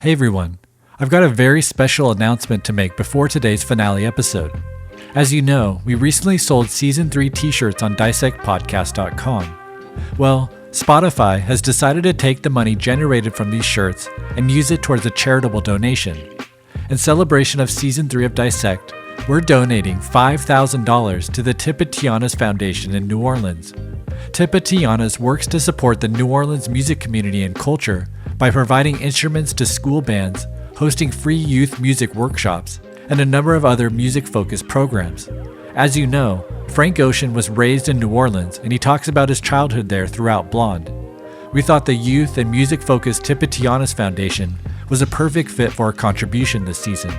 Hey everyone, I've got a very special announcement to make before today's finale episode. As you know, we recently sold Season 3 t-shirts on dissectpodcast.com. Well, Spotify has decided to take the money generated from these shirts and use it towards a charitable donation. In celebration of Season 3 of Dissect, we're donating $5,000 to the Tipitianas Foundation in New Orleans. Tipitianas works to support the New Orleans music community and culture by providing instruments to school bands, hosting free youth music workshops, and a number of other music-focused programs. As you know, Frank Ocean was raised in New Orleans, and he talks about his childhood there throughout Blonde. We thought the youth and music-focused Tipitianas Foundation was a perfect fit for our contribution this season.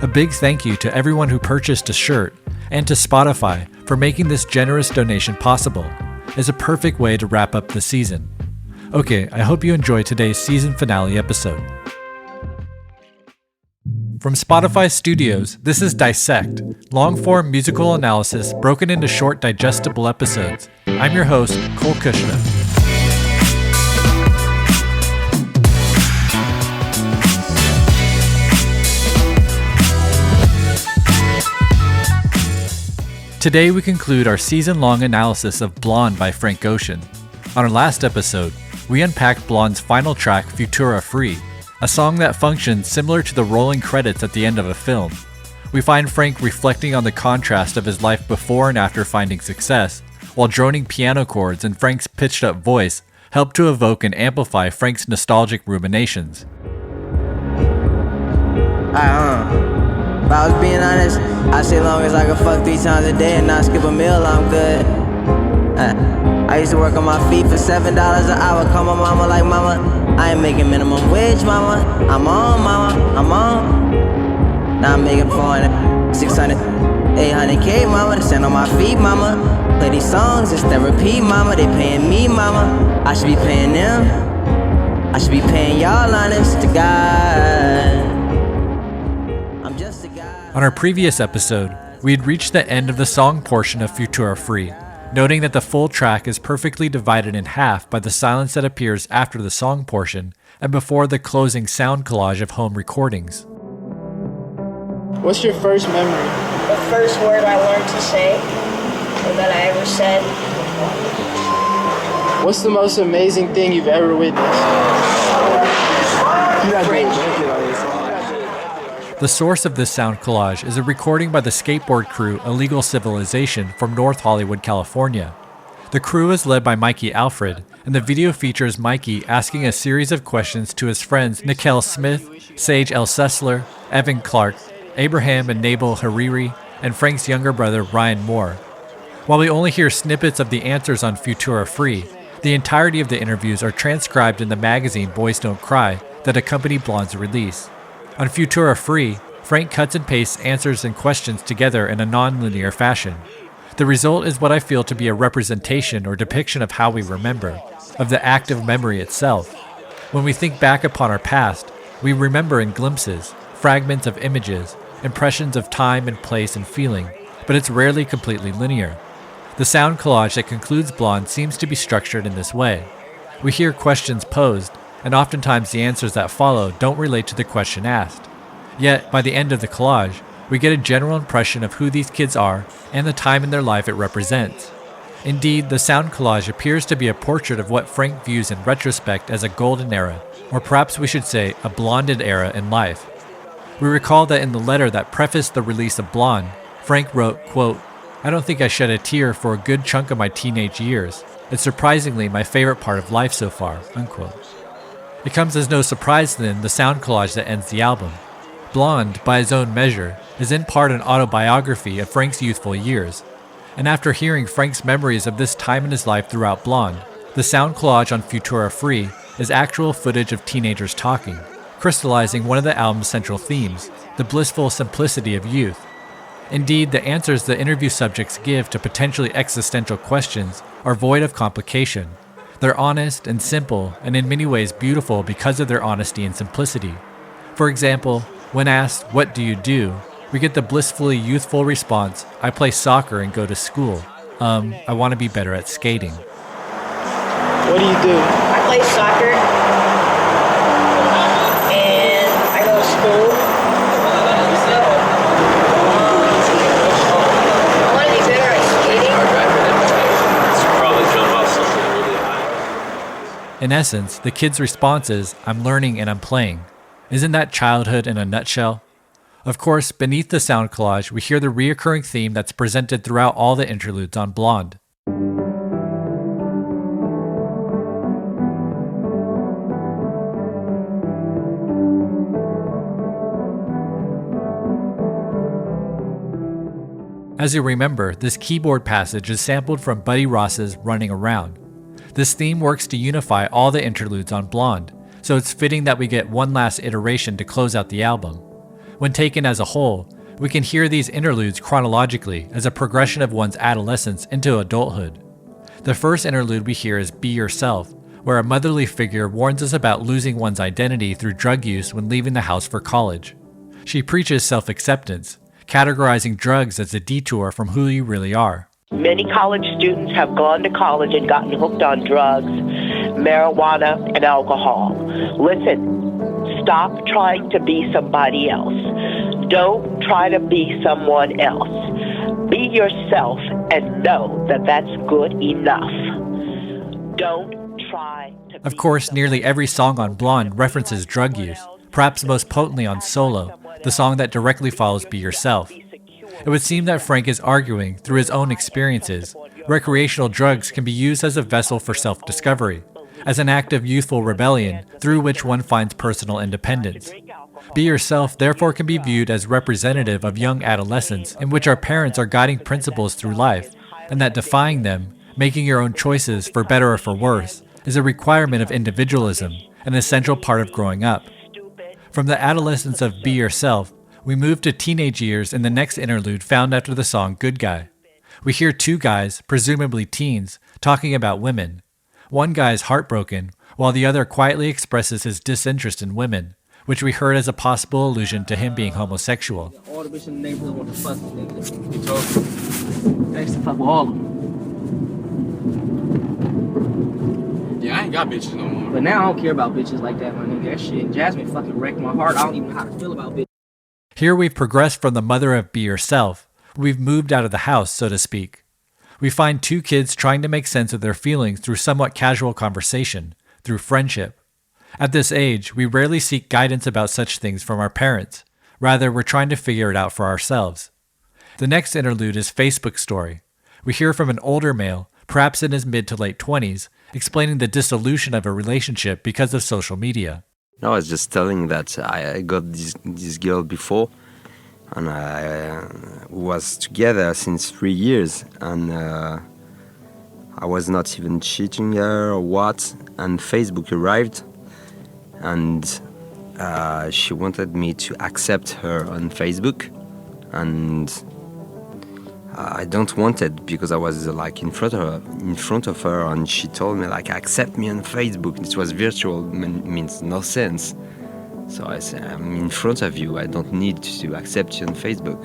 A big thank you to everyone who purchased a shirt, and to Spotify for making this generous donation possible. It's a perfect way to wrap up the season. Okay, I hope you enjoy today's season finale episode. From Spotify Studios, this is Dissect, long-form musical analysis broken into short digestible episodes. I'm your host, Cole Kushner. Today we conclude our season-long analysis of Blonde by Frank Ocean. On our last episode, we unpacked Blonde's final track, Futura Free, a song that functions similar to the rolling credits at the end of a film. We find Frank reflecting on the contrast of his life before and after finding success, while droning piano chords and Frank's pitched-up voice help to evoke and amplify Frank's nostalgic ruminations. If I was being honest, I say long as I can fuck 3 times a day and not skip a meal, I'm good. I used to work on my feet for $7 an hour. Call my mama like, mama, I ain't making minimum wage, mama. I'm on, mama, I'm on. Now I'm making 400, 600, 800K, mama. To stand on my feet, mama. Play these songs, it's therapy, mama. They paying me, mama. I should be paying them. I should be paying y'all, honest to God. I'm just a guy. On our previous episode, we had reached the end of the song portion of Futura Free, noting that the full track is perfectly divided in half by the silence that appears after the song portion and before the closing sound collage of home recordings. What's your first memory? The first word I learned to say, or that I ever said. What's the most amazing thing you've ever witnessed? The source of this sound collage is a recording by the skateboard crew Illegal Civilization from North Hollywood, California. The crew is led by Mikey Alfred, and the video features Mikey asking a series of questions to his friends Nikel Smith, Sage L. Sessler, Evan Clark, Abraham and Nabal Hariri, and Frank's younger brother Ryan Moore. While we only hear snippets of the answers on Futura Free, the entirety of the interviews are transcribed in the magazine Boys Don't Cry that accompany Blonde's release. On Futura Free, Frank cuts and pastes answers and questions together in a non-linear fashion. The result is what I feel to be a representation or depiction of how we remember, of the act of memory itself. When we think back upon our past, we remember in glimpses, fragments of images, impressions of time and place and feeling, but it's rarely completely linear. The sound collage that concludes Blonde seems to be structured in this way. We hear questions posed, and oftentimes the answers that follow don't relate to the question asked. Yet, by the end of the collage, we get a general impression of who these kids are and the time in their life it represents. Indeed, the sound collage appears to be a portrait of what Frank views in retrospect as a golden era, or perhaps we should say a blonded era in life. We recall that in the letter that prefaced the release of Blonde, Frank wrote, quote, "I don't think I shed a tear for a good chunk of my teenage years. It's surprisingly my favorite part of life so far," unquote. It comes as no surprise then the sound collage that ends the album. Blonde, by his own measure, is in part an autobiography of Frank's youthful years. And after hearing Frank's memories of this time in his life throughout Blonde, the sound collage on Futura Free is actual footage of teenagers talking, crystallizing one of the album's central themes, the blissful simplicity of youth. Indeed, the answers the interview subjects give to potentially existential questions are void of complication. They're honest and simple, and in many ways beautiful because of their honesty and simplicity. For example, when asked, "What do you do?" we get the blissfully youthful response, "I play soccer and go to school. I want to be better at skating." What do you do? I play soccer, and In essence, the kid's response is, "I'm learning and I'm playing." Isn't that childhood in a nutshell? Of course, beneath the sound collage, we hear the reoccurring theme that's presented throughout all the interludes on Blonde. As you remember, this keyboard passage is sampled from Buddy Ross's Running Around. This theme works to unify all the interludes on Blonde, so it's fitting that we get one last iteration to close out the album. When taken as a whole, we can hear these interludes chronologically as a progression of one's adolescence into adulthood. The first interlude we hear is Be Yourself, where a motherly figure warns us about losing one's identity through drug use when leaving the house for college. She preaches self-acceptance, categorizing drugs as a detour from who you really are. Many college students have gone to college and gotten hooked on drugs, marijuana, and alcohol. Listen, stop trying to be somebody else. Don't try to be someone else. Be yourself and know that that's good enough. Don't try to be Of course, nearly every song on Blonde references drug use, perhaps most potently on Solo, the song that directly follows Be Yourself. It would seem that Frank is arguing, through his own experiences, recreational drugs can be used as a vessel for self-discovery, as an act of youthful rebellion through which one finds personal independence. Be Yourself therefore can be viewed as representative of young adolescence in which our parents are guiding principles through life, and that defying them, making your own choices for better or for worse, is a requirement of individualism, an essential part of growing up. From the adolescence of Be Yourself, we move to teenage years in the next interlude found after the song Good Guy. We hear two guys, presumably teens, talking about women. One guy is heartbroken, while the other quietly expresses his disinterest in women, which we heard as a possible allusion to him being homosexual. All the bitches in the neighborhood want to fuck me, nigga. You told me. I used to fuck with all of them. Yeah, I ain't got bitches no more. But now I don't care about bitches like that, my nigga. That shit, Jasmine fucking wrecked my heart. I don't even know how to feel about bitches. Here we've progressed from the mother of Be Yourself. We've moved out of the house, so to speak. We find two kids trying to make sense of their feelings through somewhat casual conversation, through friendship. At this age, we rarely seek guidance about such things from our parents. Rather, we're trying to figure it out for ourselves. The next interlude is Facebook Story. We hear from an older male, perhaps in his mid to late 20s, explaining the dissolution of a relationship because of social media. No, I was just telling that I got this girl before, and I was together since 3 years, and I was not even cheating her or what, and Facebook arrived, and she wanted me to accept her on Facebook, and I don't want it because I was like in front of her, and she told me like accept me on Facebook. It was virtual, means no sense. So I said, I'm in front of you. I don't need to accept you on Facebook.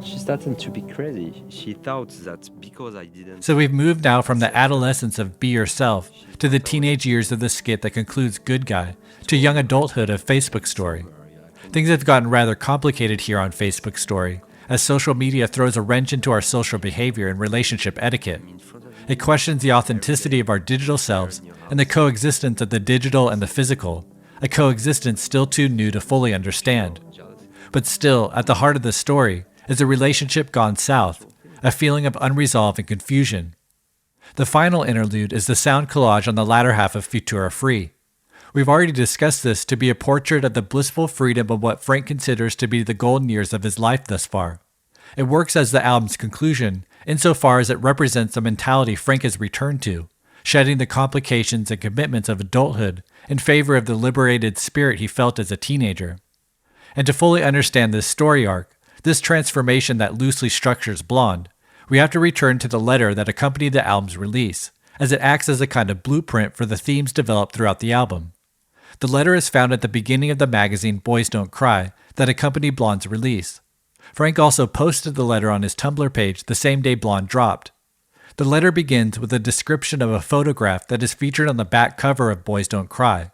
She started to be crazy. She thought that because I didn't. So we've moved now from the adolescence of Be Yourself to the teenage years of the skit that concludes Good Guy to young adulthood of Facebook Story. Things have gotten rather complicated here on Facebook Story, as social media throws a wrench into our social behavior and relationship etiquette. It questions the authenticity of our digital selves and the coexistence of the digital and the physical, a coexistence still too new to fully understand. But still, at the heart of the story is a relationship gone south, a feeling of unresolved and confusion. The final interlude is the sound collage on the latter half of Futura Free. We've already discussed this to be a portrait of the blissful freedom of what Frank considers to be the golden years of his life thus far. It works as the album's conclusion, insofar as it represents the mentality Frank has returned to, shedding the complications and commitments of adulthood in favor of the liberated spirit he felt as a teenager. And to fully understand this story arc, this transformation that loosely structures Blonde, we have to return to the letter that accompanied the album's release, as it acts as a kind of blueprint for the themes developed throughout the album. The letter is found at the beginning of the magazine Boys Don't Cry that accompanied Blonde's release. Frank also posted the letter on his Tumblr page the same day Blonde dropped. The letter begins with a description of a photograph that is featured on the back cover of Boys Don't Cry.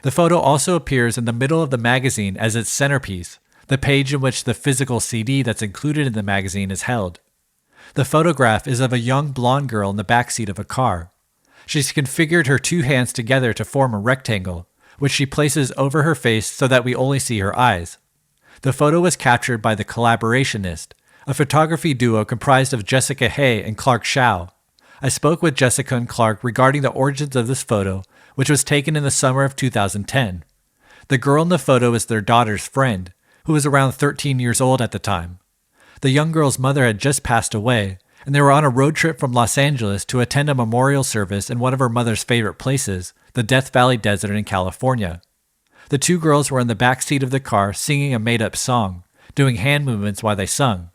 The photo also appears in the middle of the magazine as its centerpiece, the page in which the physical CD that's included in the magazine is held. The photograph is of a young blonde girl in the backseat of a car. She's configured her two hands together to form a rectangle, which she places over her face so that we only see her eyes. The photo was captured by the Collaborationist, a photography duo comprised of Jessica Hay and Clark Shao. I spoke with Jessica and Clark regarding the origins of this photo, which was taken in the summer of 2010. The girl in the photo is their daughter's friend, who was around 13 years old at the time. The young girl's mother had just passed away, and they were on a road trip from Los Angeles to attend a memorial service in one of her mother's favorite places, the Death Valley Desert in California. The two girls were in the back seat of the car singing a made-up song, doing hand movements while they sung.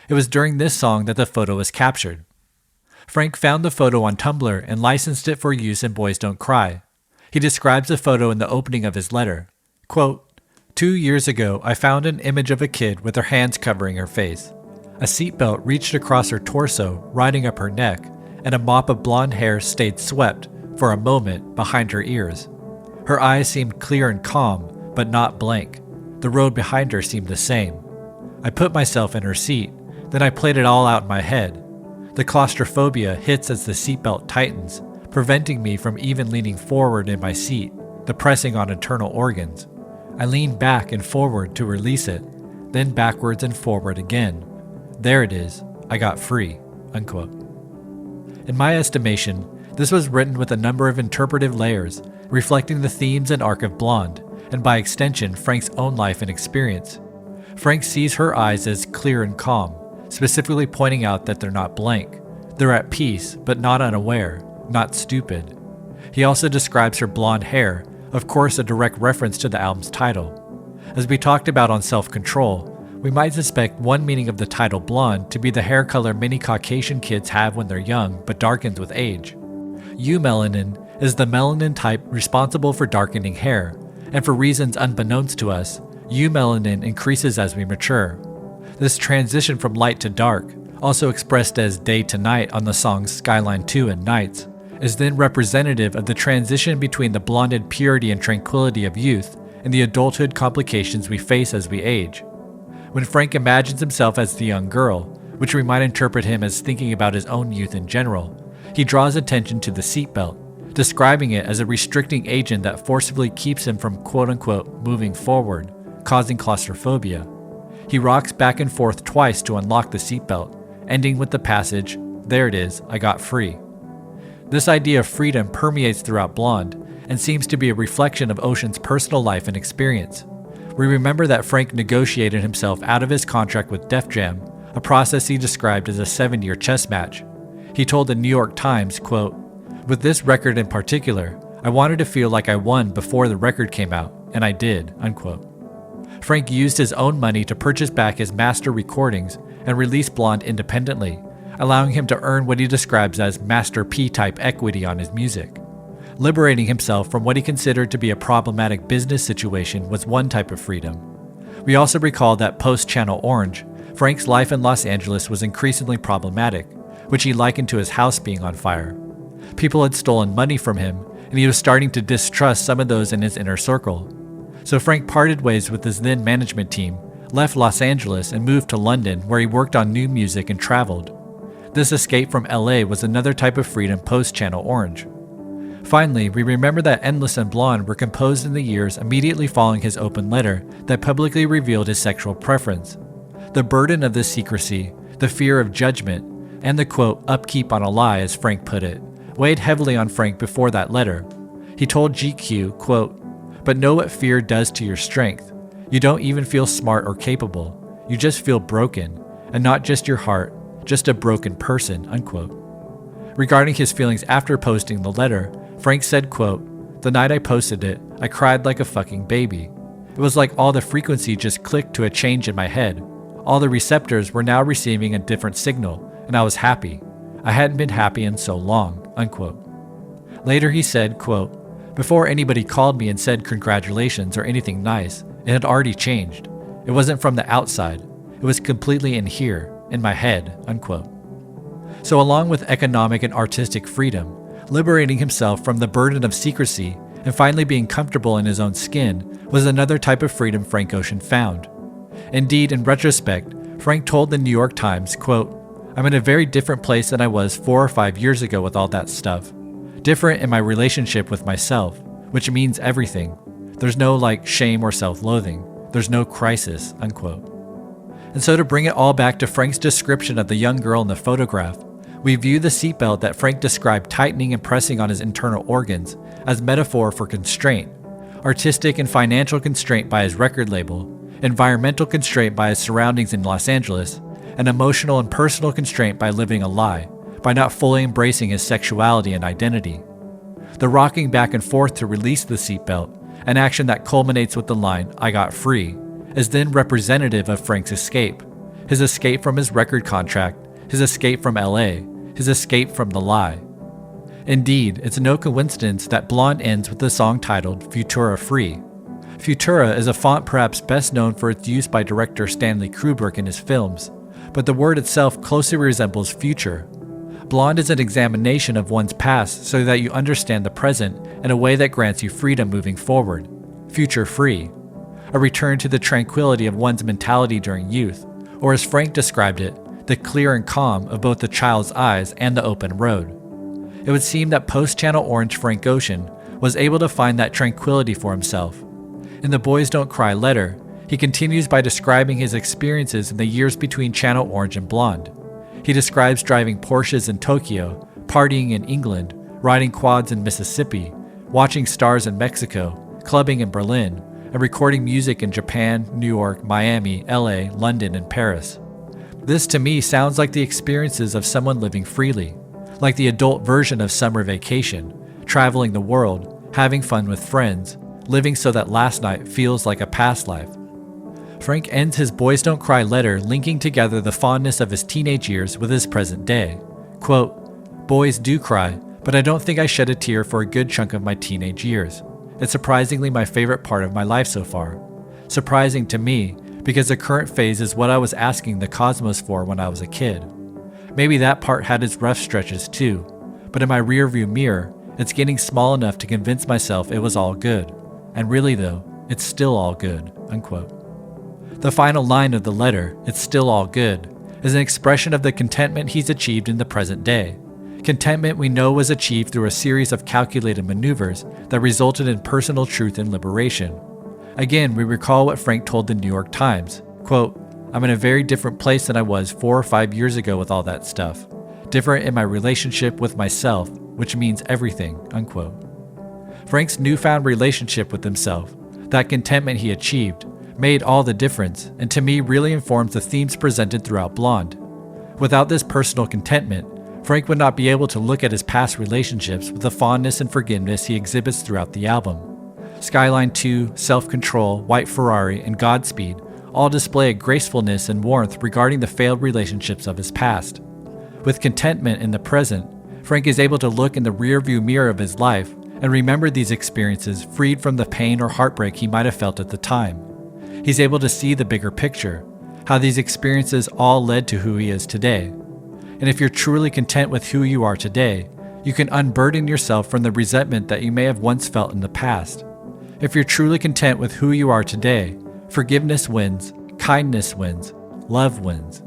It was during this song that the photo was captured. Frank found the photo on Tumblr and licensed it for use in Boys Don't Cry. He describes the photo in the opening of his letter. Quote, 2 years ago, I found an image of a kid with her hands covering her face. A seatbelt reached across her torso, riding up her neck, and a mop of blonde hair stayed swept, for a moment, behind her ears. Her eyes seemed clear and calm, but not blank. The road behind her seemed the same. I put myself in her seat, then I played it all out in my head. The claustrophobia hits as the seatbelt tightens, preventing me from even leaning forward in my seat, depressing on internal organs. I leaned back and forward to release it, then backwards and forward again. There it is. I got free. Unquote. In my estimation, this was written with a number of interpretive layers, reflecting the themes and arc of Blonde, and by extension, Frank's own life and experience. Frank sees her eyes as clear and calm, specifically pointing out that they're not blank. They're at peace, but not unaware, not stupid. He also describes her blonde hair, of course a direct reference to the album's title. As we talked about on Self-Control, we might suspect one meaning of the title blonde to be the hair color many Caucasian kids have when they're young, but darkens with age. Eumelanin is the melanin type responsible for darkening hair, and for reasons unbeknownst to us, eumelanin increases as we mature. This transition from light to dark, also expressed as day to night on the songs Skyline 2 and Nights, is then representative of the transition between the blonded purity and tranquility of youth and the adulthood complications we face as we age. When Frank imagines himself as the young girl, which we might interpret him as thinking about his own youth in general, he draws attention to the seatbelt, describing it as a restricting agent that forcibly keeps him from quote-unquote moving forward, causing claustrophobia. He rocks back and forth twice to unlock the seatbelt, ending with the passage, "There it is, I got free." This idea of freedom permeates throughout Blonde and seems to be a reflection of Ocean's personal life and experience. We remember that Frank negotiated himself out of his contract with Def Jam, a process he described as a 7-year chess match. He told the New York Times, quote, "With this record in particular, I wanted to feel like I won before the record came out, and I did," unquote. Frank used his own money to purchase back his master recordings and release Blonde independently, allowing him to earn what he describes as Master P-type equity on his music. Liberating himself from what he considered to be a problematic business situation was one type of freedom. We also recall that post-Channel Orange, Frank's life in Los Angeles was increasingly problematic, which he likened to his house being on fire. People had stolen money from him, and he was starting to distrust some of those in his inner circle. So Frank parted ways with his then management team, left Los Angeles and moved to London, where he worked on new music and traveled. This escape from LA was another type of freedom post-Channel Orange. Finally, we remember that Endless and Blonde were composed in the years immediately following his open letter that publicly revealed his sexual preference. The burden of this secrecy, the fear of judgment, and the quote, upkeep on a lie, as Frank put it, weighed heavily on Frank before that letter. He told GQ, quote, "But know what fear does to your strength. You don't even feel smart or capable. You just feel broken, and not just your heart, just a broken person," unquote. Regarding his feelings after posting the letter, Frank said, quote, "The night I posted it, I cried like a fucking baby. It was like all the frequency just clicked to a change in my head. All the receptors were now receiving a different signal, and I was happy. I hadn't been happy in so long," unquote. Later he said, quote, "Before anybody called me and said congratulations or anything nice, it had already changed. It wasn't from the outside. It was completely in here, in my head," unquote. So along with economic and artistic freedom, liberating himself from the burden of secrecy and finally being comfortable in his own skin was another type of freedom Frank Ocean found. Indeed, in retrospect, Frank told the New York Times, quote, "I'm in a very different place than I was 4 or 5 years ago with all that stuff. Different in my relationship with myself, which means everything. There's no shame or self-loathing. There's no crisis, unquote. And so to bring it all back to Frank's description of the young girl in the photograph, we view the seatbelt that Frank described tightening and pressing on his internal organs as metaphor for constraint, artistic and financial constraint by his record label, environmental constraint by his surroundings in Los Angeles, and emotional and personal constraint by living a lie, by not fully embracing his sexuality and identity. The rocking back and forth to release the seatbelt, an action that culminates with the line, "I got free," is then representative of Frank's escape. His escape from his record contract, his escape from LA, his escape from the lie. Indeed, it's no coincidence that Blonde ends with the song titled Futura Free. Futura is a font perhaps best known for its use by director Stanley Kubrick in his films, but the word itself closely resembles future. Blonde is an examination of one's past so that you understand the present in a way that grants you freedom moving forward. Future free. A return to the tranquility of one's mentality during youth, or as Frank described it, the clear and calm of both the child's eyes and the open road. It would seem that post-Channel Orange Frank Ocean was able to find that tranquility for himself. In the Boys Don't Cry letter, he continues by describing his experiences in the years between Channel Orange and Blonde. He describes driving Porsches in Tokyo, partying in England, riding quads in Mississippi, watching stars in Mexico, clubbing in Berlin, and recording music in Japan, New York, Miami, LA, London, and Paris. This to me sounds like the experiences of someone living freely, like the adult version of summer vacation, traveling the world, having fun with friends, living so that last night feels like a past life. Frank ends his Boys Don't Cry letter linking together the fondness of his teenage years with his present day. Quote, "Boys do cry, but I don't think I shed a tear for a good chunk of my teenage years. It's surprisingly my favorite part of my life so far. Surprising to me, because the current phase is what I was asking the cosmos for when I was a kid. Maybe that part had its rough stretches too, but in my rearview mirror, it's getting small enough to convince myself it was all good. And really though, it's still all good," unquote. The final line of the letter, "It's still all good," is an expression of the contentment he's achieved in the present day. Contentment we know was achieved through a series of calculated maneuvers that resulted in personal truth and liberation. Again, we recall what Frank told the New York Times, quote, "I'm in a very different place than I was 4 or 5 years ago with all that stuff. Different in my relationship with myself, which means everything," unquote. Frank's newfound relationship with himself, that contentment he achieved, made all the difference, and to me really informs the themes presented throughout Blonde. Without this personal contentment, Frank would not be able to look at his past relationships with the fondness and forgiveness he exhibits throughout the album. Skyline 2, Self-Control, White Ferrari, and Godspeed all display a gracefulness and warmth regarding the failed relationships of his past. With contentment in the present, Frank is able to look in the rearview mirror of his life and remember these experiences freed from the pain or heartbreak he might have felt at the time. He's able to see the bigger picture, how these experiences all led to who he is today. And if you're truly content with who you are today, you can unburden yourself from the resentment that you may have once felt in the past. If you're truly content with who you are today, forgiveness wins, kindness wins, love wins.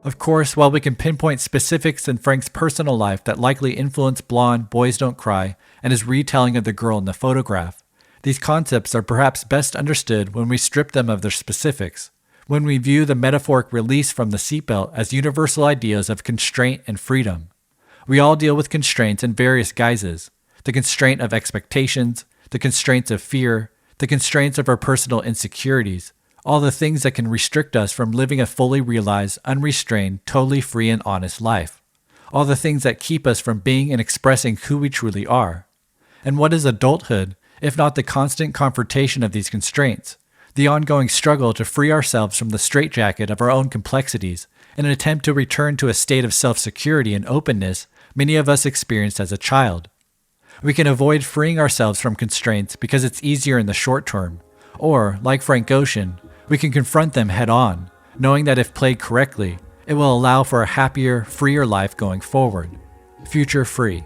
Of course, while we can pinpoint specifics in Frank's personal life that likely influenced Blonde, Boys Don't Cry, and his retelling of the girl in the photograph, these concepts are perhaps best understood when we strip them of their specifics, when we view the metaphoric release from the seatbelt as universal ideas of constraint and freedom. We all deal with constraints in various guises: the constraint of expectations, the constraints of fear, the constraints of our personal insecurities, all the things that can restrict us from living a fully realized, unrestrained, totally free and honest life. All the things that keep us from being and expressing who we truly are. And what is adulthood, if not the constant confrontation of these constraints, the ongoing struggle to free ourselves from the straitjacket of our own complexities in an attempt to return to a state of self-security and openness many of us experienced as a child. We can avoid freeing ourselves from constraints because it's easier in the short term, or, like Frank Ocean, we can confront them head on, knowing that if played correctly, it will allow for a happier, freer life going forward. Future free.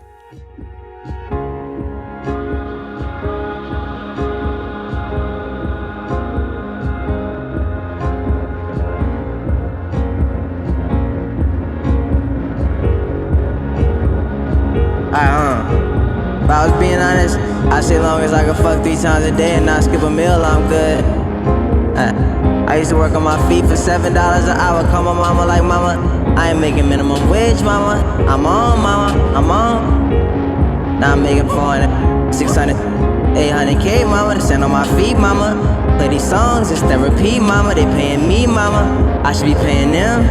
If I was being honest, I say long as I can fuck 3 times a day and not skip a meal, I'm good. I used to work on my feet for $7 an hour. Call my mama like, mama, I ain't making minimum wage, mama. I'm on, mama, I'm on. Now I'm making 400, 600, 800K, mama. To stand on my feet, mama. Play these songs, it's therapy, mama. They paying me, mama. I should be paying them.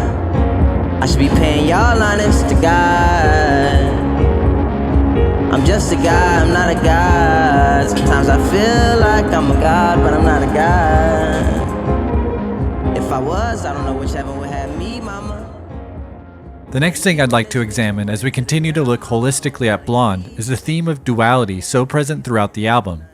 I should be paying y'all, honest to God. I'm just a guy, I'm not a god. Sometimes I feel like I'm a god, but I'm not a god. If I was, I don't know which heaven would have me, mama. The next thing I'd like to examine as we continue to look holistically at Blonde is the theme of duality so present throughout the album.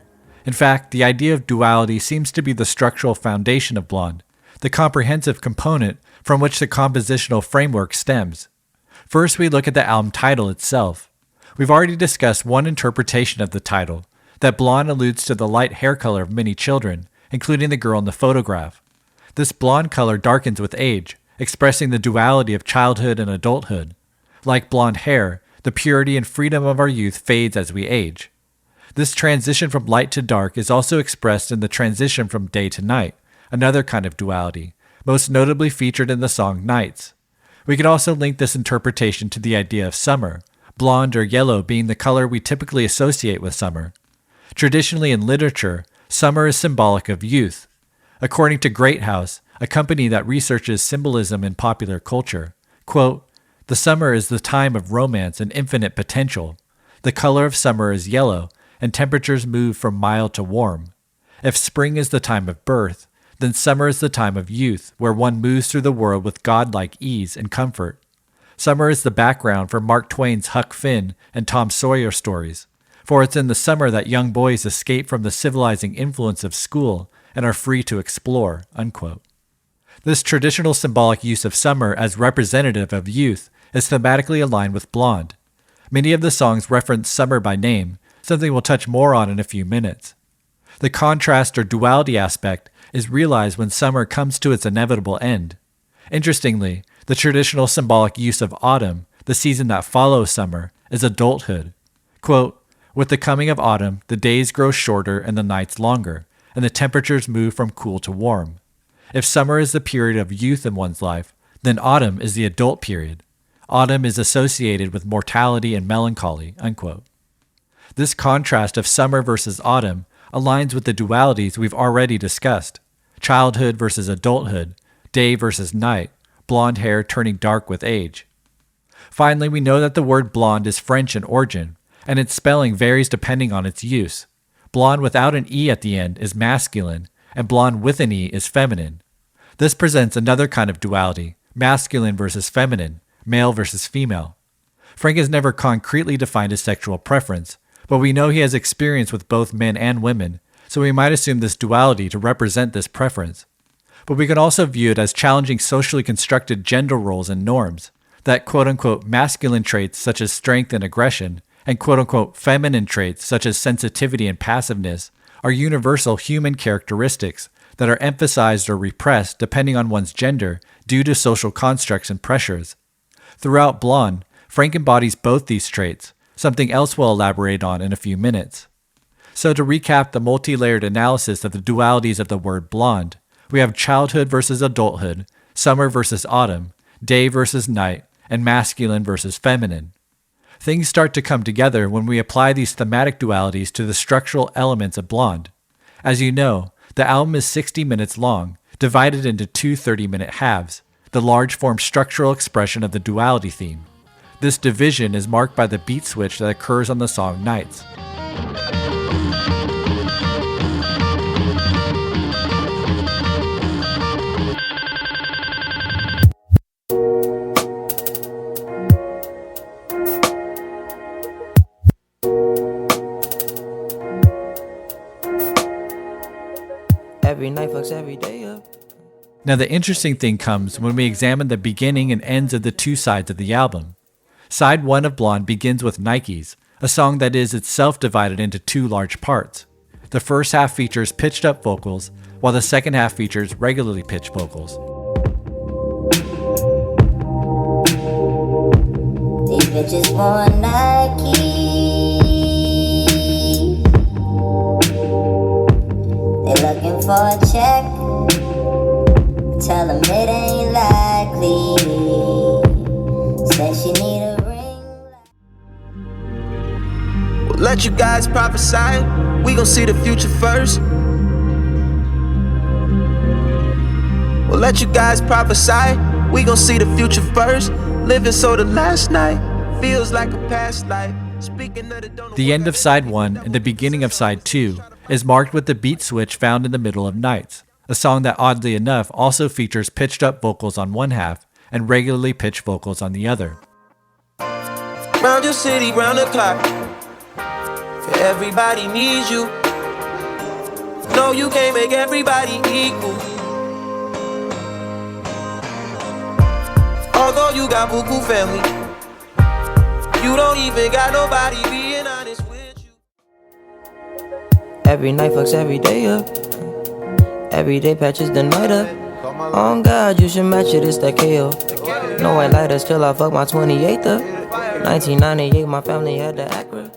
In fact, the idea of duality seems to be the structural foundation of Blonde, the comprehensive component from which the compositional framework stems. First, we look at the album title itself. We've already discussed one interpretation of the title, that blonde alludes to the light hair color of many children, including the girl in the photograph. This blonde color darkens with age, expressing the duality of childhood and adulthood. Like blonde hair, the purity and freedom of our youth fades as we age. This transition from light to dark is also expressed in the transition from day to night, another kind of duality, most notably featured in the song Nights. We could also link this interpretation to the idea of summer, blonde or yellow being the color we typically associate with summer. Traditionally in literature, summer is symbolic of youth. According to Greathouse, a company that researches symbolism in popular culture, quote, "The summer is the time of romance and infinite potential. The color of summer is yellow, and temperatures move from mild to warm. If spring is the time of birth, then summer is the time of youth, where one moves through the world with godlike ease and comfort. Summer is the background for Mark Twain's Huck Finn and Tom Sawyer stories, for it's in the summer that young boys escape from the civilizing influence of school and are free to explore," unquote. This traditional symbolic use of summer as representative of youth is thematically aligned with Blonde. Many of the songs reference summer by name, something we'll touch more on in a few minutes. The contrast or duality aspect is realized when summer comes to its inevitable end. Interestingly, the traditional symbolic use of autumn, the season that follows summer, is adulthood. Quote, "With the coming of autumn, the days grow shorter and the nights longer, and the temperatures move from cool to warm. If summer is the period of youth in one's life, then autumn is the adult period. Autumn is associated with mortality and melancholy," unquote. This contrast of summer versus autumn aligns with the dualities we've already discussed: childhood versus adulthood, day versus night, blonde hair turning dark with age. Finally, we know that the word blonde is French in origin, and its spelling varies depending on its use. Blonde without an E at the end is masculine, and blonde with an E is feminine. This presents another kind of duality, masculine versus feminine, male versus female. Frank has never concretely defined his sexual preference, but we know he has experience with both men and women, so we might assume this duality to represent this preference. But we can also view it as challenging socially constructed gender roles and norms, that quote-unquote masculine traits such as strength and aggression, and quote-unquote feminine traits such as sensitivity and passiveness are universal human characteristics that are emphasized or repressed depending on one's gender due to social constructs and pressures. Throughout Blonde, Frank embodies both these traits, something else we'll elaborate on in a few minutes. So to recap the multi-layered analysis of the dualities of the word blonde, we have childhood versus adulthood, summer versus autumn, day versus night, and masculine versus feminine. Things start to come together when we apply these thematic dualities to the structural elements of Blonde. As you know, the album is 60 minutes long, divided into two 30-minute halves, the large form structural expression of the duality theme. This division is marked by the beat switch that occurs on the song Nights. Every night fucks every day up. Now the interesting thing comes when we examine the beginning and ends of the two sides of the album. Side 1 of Blonde begins with Nikes, a song that is itself divided into two large parts. The first half features pitched up vocals, while the second half features regularly pitched vocals. These bitches want Nike. a check. Tell him it ain't likely. Said she need a ring. We'll let you guys prophesy. We gon' see the future first. We'll let you guys prophesy. We gon' see the future first. Living so the last night feels like a past life. Speaking of the end of side 1 and the beginning of side 2 is marked with the beat switch found in the middle of Nights, a song that oddly enough also features pitched up vocals on one half and regularly pitched vocals on the other. Round your city, round the clock. Everybody needs you. No, you can't make everybody equal. Although you got buku family, you don't even got nobody being honest with you. Every night fucks every day up. Every day patches the night up. On God, you should match it, it's that KO. No white lighters till I fuck my 28th up. 1998, my family had the Acura.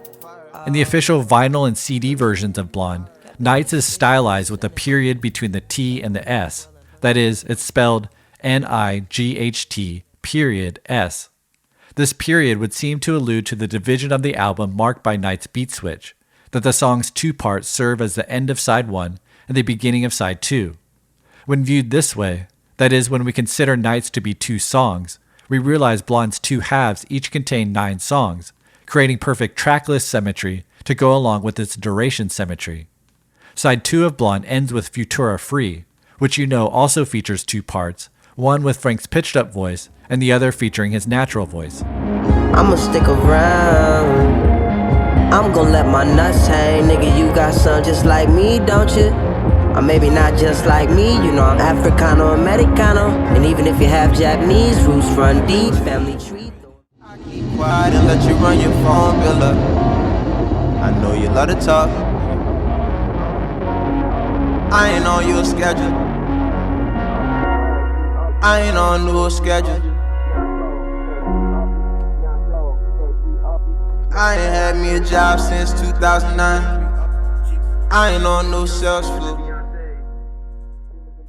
In the official vinyl and CD versions of Blonde, Nights is stylized with a period between the T and the S. That is, it's spelled NIGHT period S. This period would seem to allude to the division of the album marked by Nights' beat switch, that the song's two parts serve as the end of side 1 and the beginning of side 2. When viewed this way, that is, when we consider Nights to be 2 songs, we realize Blonde's 2 halves each contain 9 songs, creating perfect track list symmetry to go along with its duration symmetry. Side 2 of Blonde ends with Futura Free, which you know also features 2 parts, one with Frank's pitched up voice and the other featuring his natural voice. I'ma stick around. I'm gon' let my nuts hang. Nigga, you got some just like me, don't you? Or maybe not just like me, you know I'm Africano, Americano. And even if you have Japanese roots, run deep, family tree. I keep quiet and let you run your phone bill up. I know you love to talk. I ain't on your schedule. I ain't on no schedule. I ain't had me a job since 2009. I ain't on no sales floor.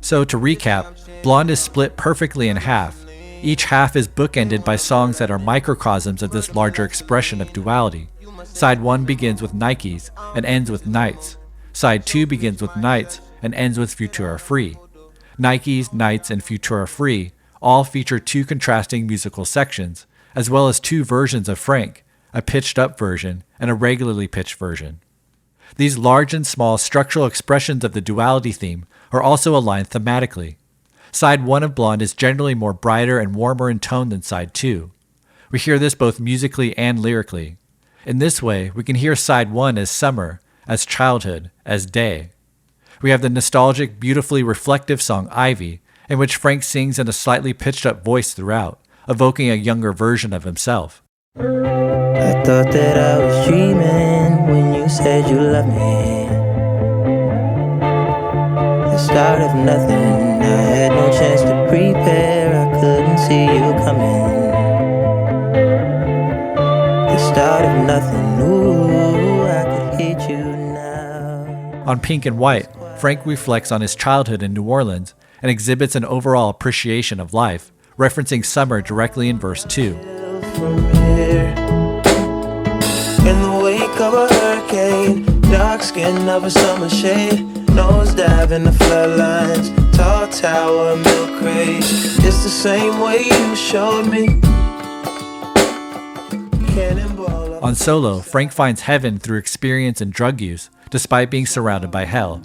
So to recap, Blonde is split perfectly in half. Each half is bookended by songs that are microcosms of this larger expression of duality. Side 1 begins with Nikes and ends with Nights. Side 2 begins with Nights and ends with Futura Free. Nikes, Nights, and Futura Free all feature 2 contrasting musical sections, as well as 2 versions of Frank, a pitched up version and a regularly pitched version. These large and small structural expressions of the duality theme are also aligned thematically. Side 1 of Blonde is generally more brighter and warmer in tone than Side 2. We hear this both musically and lyrically. In this way, we can hear Side 1 as summer, as childhood, as day. We have the nostalgic, beautifully reflective song Ivy, in which Frank sings in a slightly pitched up voice throughout, evoking a younger version of himself. I thought that I was dreaming when you said you loved me. The start of nothing, I had no chance to prepare, I couldn't see you coming. The start of nothing, ooh, I could hate you now. On Pink and White, Frank reflects on his childhood in New Orleans and exhibits an overall appreciation of life, referencing summer directly in verse 2. From here, in the wake of a hurricane, dark skin of a summer shade, nose dive in the floodlines, tall tower, milk crate. It's the same way you showed me. On Solo, Frank finds heaven through experience and drug use, despite being surrounded by hell.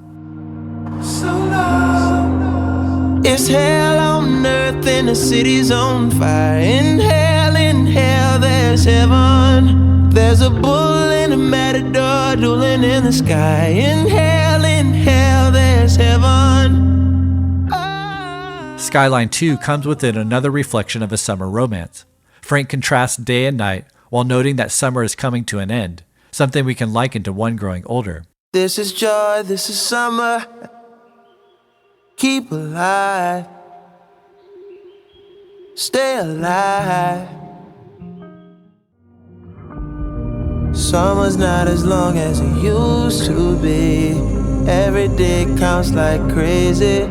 Solo, it's hell on earth and the city's on fire. In hell, there's heaven. There's a bull and a matador dueling in the sky. In hell, there's heaven. Skyline 2 comes within another reflection of a summer romance. Frank contrasts day and night while noting that summer is coming to an end, something we can liken to one growing older. This is joy, this is summer. Keep alive. Stay alive. Summer's not as long as it used to be. Every day counts like crazy.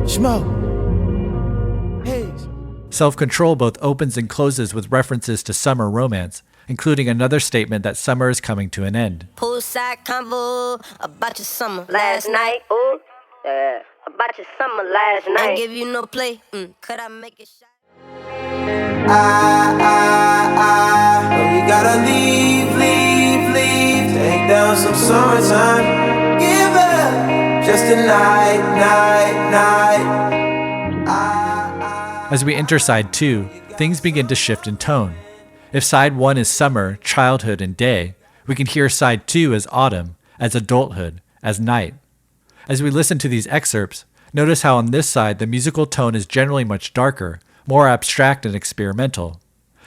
Smoke. Haze. Self-Control both opens and closes with references to summer romance, including another statement that summer is coming to an end. Poolside convo about your summer last night. Ooh, yeah. About your summer last night. I give you no play. Could I make it shot? But we gotta leave. Take down some summertime. Give up just a night. As we enter side 2, things begin to shift in tone. If side 1 is summer, childhood, and day, we can hear side 2 as autumn, as adulthood, as night. As we listen to these excerpts, notice how on this side the musical tone is generally much darker, more abstract and experimental.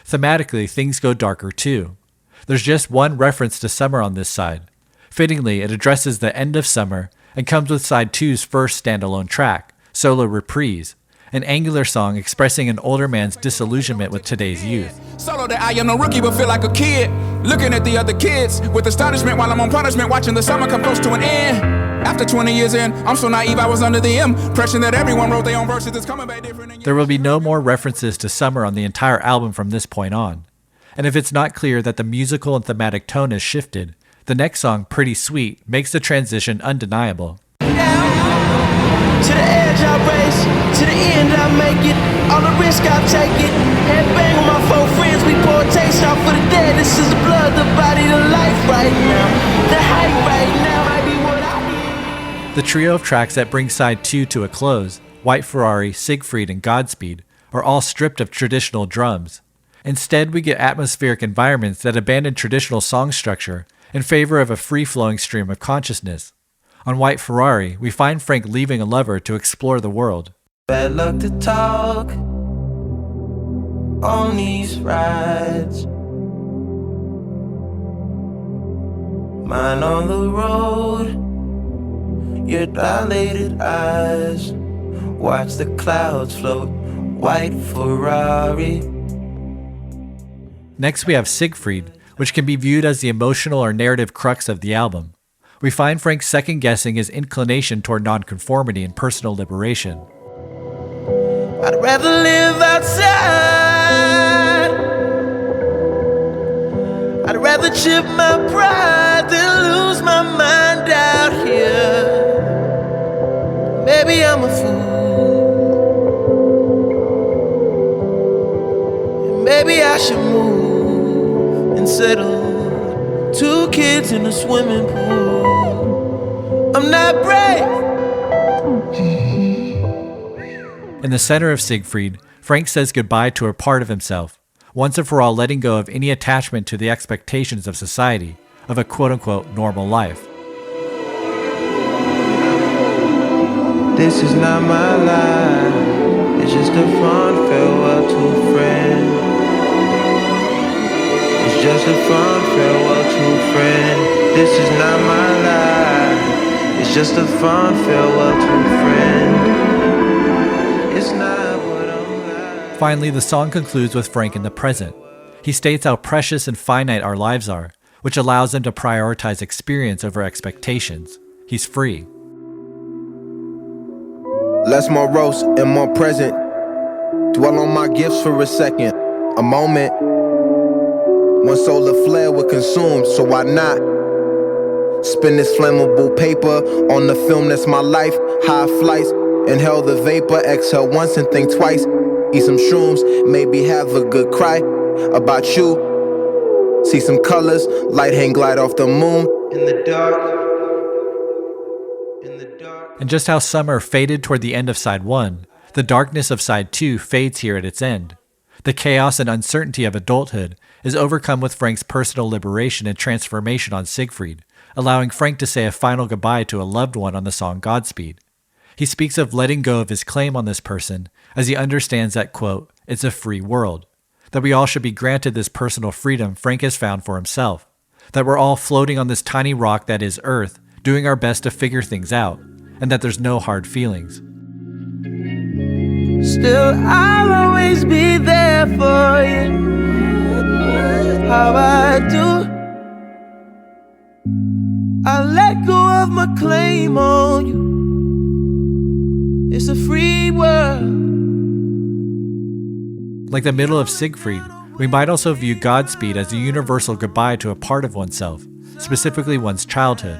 Thematically, things go darker too. There's just one reference to summer on this side. Fittingly, it addresses the end of summer and comes with side 2's first standalone track, Solo Reprise, an angular song expressing an older man's disillusionment with today's youth. Solo that I am no rookie but feel like a kid, looking at the other kids with astonishment while I'm on punishment, watching the summer come close to an end. After 20 years in, I'm so naive I was under the impression that everyone wrote their own verses. It's coming back different. There will be no more references to summer on the entire album from this point on. And if it's not clear that the musical and thematic tone has shifted, the next song, Pretty Sweet, makes the transition undeniable. To the edge I race, to the end I make it. All the risk I take it. Headbang with my 4 friends, we pour a taste out for the dead. This is the blood, the body, the life right now. The hype right now might be what I need. The trio of tracks that bring side 2 to a close, White Ferrari, Siegfried, and Godspeed, are all stripped of traditional drums. Instead, we get atmospheric environments that abandon traditional song structure in favor of a free-flowing stream of consciousness. On White Ferrari, we find Frank leaving a lover to explore the world. Bad luck to talk on these rides. Mine on the road, your dilated eyes. Watch the clouds float, White Ferrari. Next we have Siegfried, which can be viewed as the emotional or narrative crux of the album. We find Frank second-guessing his inclination toward nonconformity and personal liberation. I'd rather live outside. I'd rather chip my pride than lose my mind out here. Maybe I'm a fool. And maybe I should move and settle. 2 kids in a swimming pool. I'm not brave. In the center of Siegfried, Frank says goodbye to a part of himself, once and for all letting go of any attachment to the expectations of society, of a quote-unquote normal life. This is not my life. It's just a fond farewell to a friend. It's just a fond farewell to a friend. This is not my life. It's just a fond farewell to a friend. It's not what I'm like. Finally, the song concludes with Frank in the present. He states how precious and finite our lives are, which allows him to prioritize experience over expectations. He's free. Less morose and more present. Dwell on my gifts for a second. A moment. One solar flare would consume, so why not? Spin this flammable paper on the film that's my life. High flights, inhale the vapor, exhale once and think twice. Eat some shrooms, maybe have a good cry about you. See some colors, light hang glide off the moon. In the dark. And just how summer faded toward the end of side 1, the darkness of side 2 fades here at its end. The chaos and uncertainty of adulthood is overcome with Frank's personal liberation and transformation on Siegfried, allowing Frank to say a final goodbye to a loved one on the song Godspeed. He speaks of letting go of his claim on this person as he understands that, quote, it's a free world, that we all should be granted this personal freedom Frank has found for himself, that we're all floating on this tiny rock that is Earth, doing our best to figure things out, and that there's no hard feelings. Still, I'll always be there for you. How I do. I let go off my claim on you. It's a free world. Like the middle of Siegfried, we might also view Godspeed as a universal goodbye to a part of oneself, specifically one's childhood.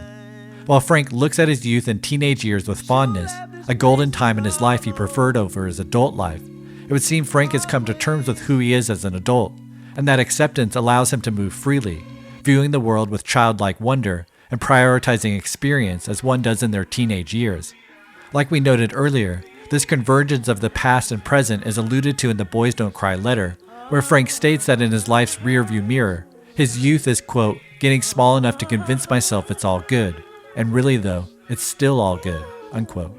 While Frank looks at his youth and teenage years with fondness, a golden time in his life he preferred over his adult life, it would seem Frank has come to terms with who he is as an adult, and that acceptance allows him to move freely, viewing the world with childlike wonder and prioritizing experience as one does in their teenage years. Like we noted earlier, this convergence of the past and present is alluded to in the Boys Don't Cry letter, where Frank states that in his life's rearview mirror, his youth is, quote, getting small enough to convince myself it's all good, and really though, it's still all good, unquote.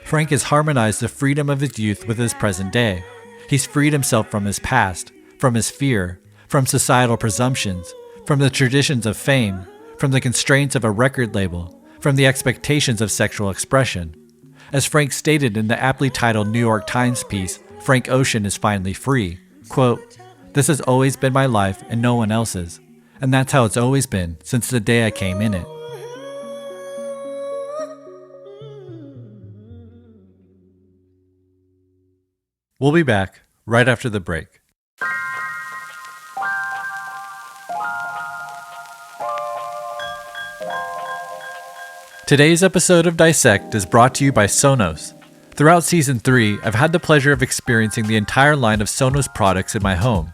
Frank has harmonized the freedom of his youth with his present day. He's freed himself from his past, from his fear, from societal presumptions, from the traditions of fame, from the constraints of a record label, from the expectations of sexual expression. As Frank stated in the aptly titled New York Times piece, Frank Ocean is finally free, quote, "This has always been my life and no one else's, and that's how it's always been since the day I came in it." We'll be back right after the break. Today's episode of Dissect is brought to you by Sonos. Throughout Season 3, I've had the pleasure of experiencing the entire line of Sonos products in my home.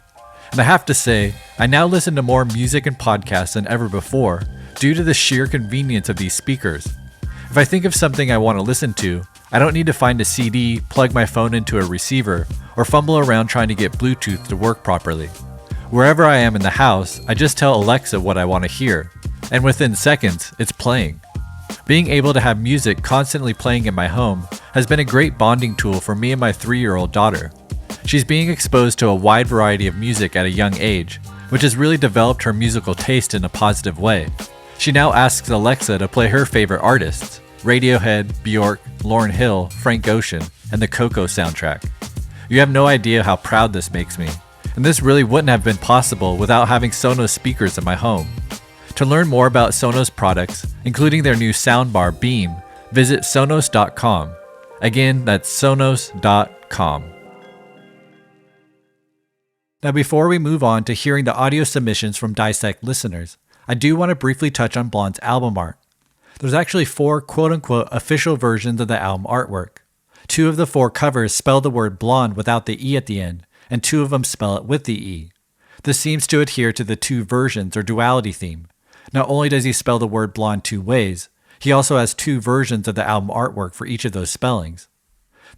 And I have to say, I now listen to more music and podcasts than ever before due to the sheer convenience of these speakers. If I think of something I want to listen to, I don't need to find a CD, plug my phone into a receiver, or fumble around trying to get Bluetooth to work properly. Wherever I am in the house, I just tell Alexa what I want to hear, and within seconds, it's playing. Being able to have music constantly playing in my home has been a great bonding tool for me and my 3-year-old daughter. She's being exposed to a wide variety of music at a young age, which has really developed her musical taste in a positive way. She now asks Alexa to play her favorite artists: Radiohead, Bjork, Lauryn Hill, Frank Ocean, and the Coco soundtrack. You have no idea how proud this makes me, and this really wouldn't have been possible without having Sonos speakers in my home. To learn more about Sonos products, including their new soundbar Beam, visit Sonos.com. Again, that's Sonos.com. Now before we move on to hearing the audio submissions from Dissect listeners, I do want to briefly touch on Blonde's album art. There's actually 4 quote-unquote official versions of the album artwork. 2 of the 4 covers spell the word blonde without the E at the end, and 2 of them spell it with the E. This seems to adhere to the 2 versions or duality theme. Not only does he spell the word blonde 2 ways, he also has 2 versions of the album artwork for each of those spellings.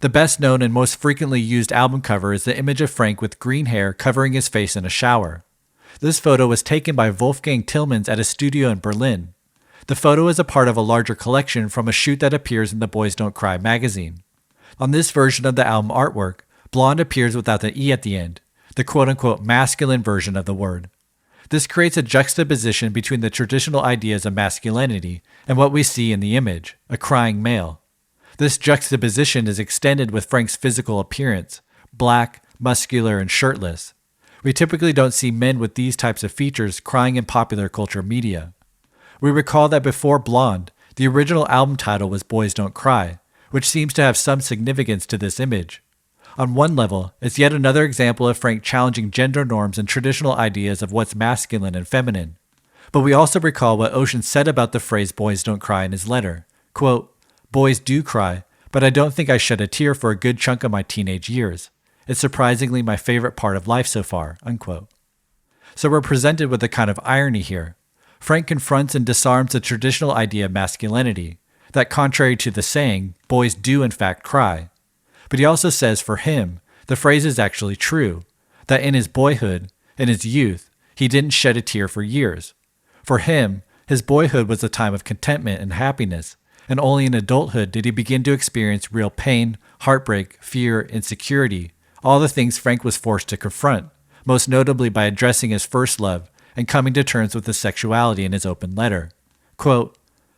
The best known and most frequently used album cover is the image of Frank with green hair covering his face in a shower. This photo was taken by Wolfgang Tillmans at a studio in Berlin. The photo is a part of a larger collection from a shoot that appears in the Boys Don't Cry magazine. On this version of the album artwork, blonde appears without the E at the end, the quote-unquote masculine version of the word. This creates a juxtaposition between the traditional ideas of masculinity and what we see in the image, a crying male. This juxtaposition is extended with Frank's physical appearance, black, muscular, and shirtless. We typically don't see men with these types of features crying in popular culture media. We recall that before Blonde, the original album title was Boys Don't Cry, which seems to have some significance to this image. On one level, it's yet another example of Frank challenging gender norms and traditional ideas of what's masculine and feminine. But we also recall what Ocean said about the phrase boys don't cry in his letter. Quote, "Boys do cry, but I don't think I shed a tear for a good chunk of my teenage years. It's surprisingly my favorite part of life so far," unquote. So we're presented with a kind of irony here. Frank confronts and disarms the traditional idea of masculinity, that contrary to the saying, boys do in fact cry. But he also says for him, the phrase is actually true, that in his boyhood, in his youth, he didn't shed a tear for years. For him, his boyhood was a time of contentment and happiness, and only in adulthood did he begin to experience real pain, heartbreak, fear, insecurity, all the things Frank was forced to confront, most notably by addressing his first love and coming to terms with his sexuality in his open letter. Quote,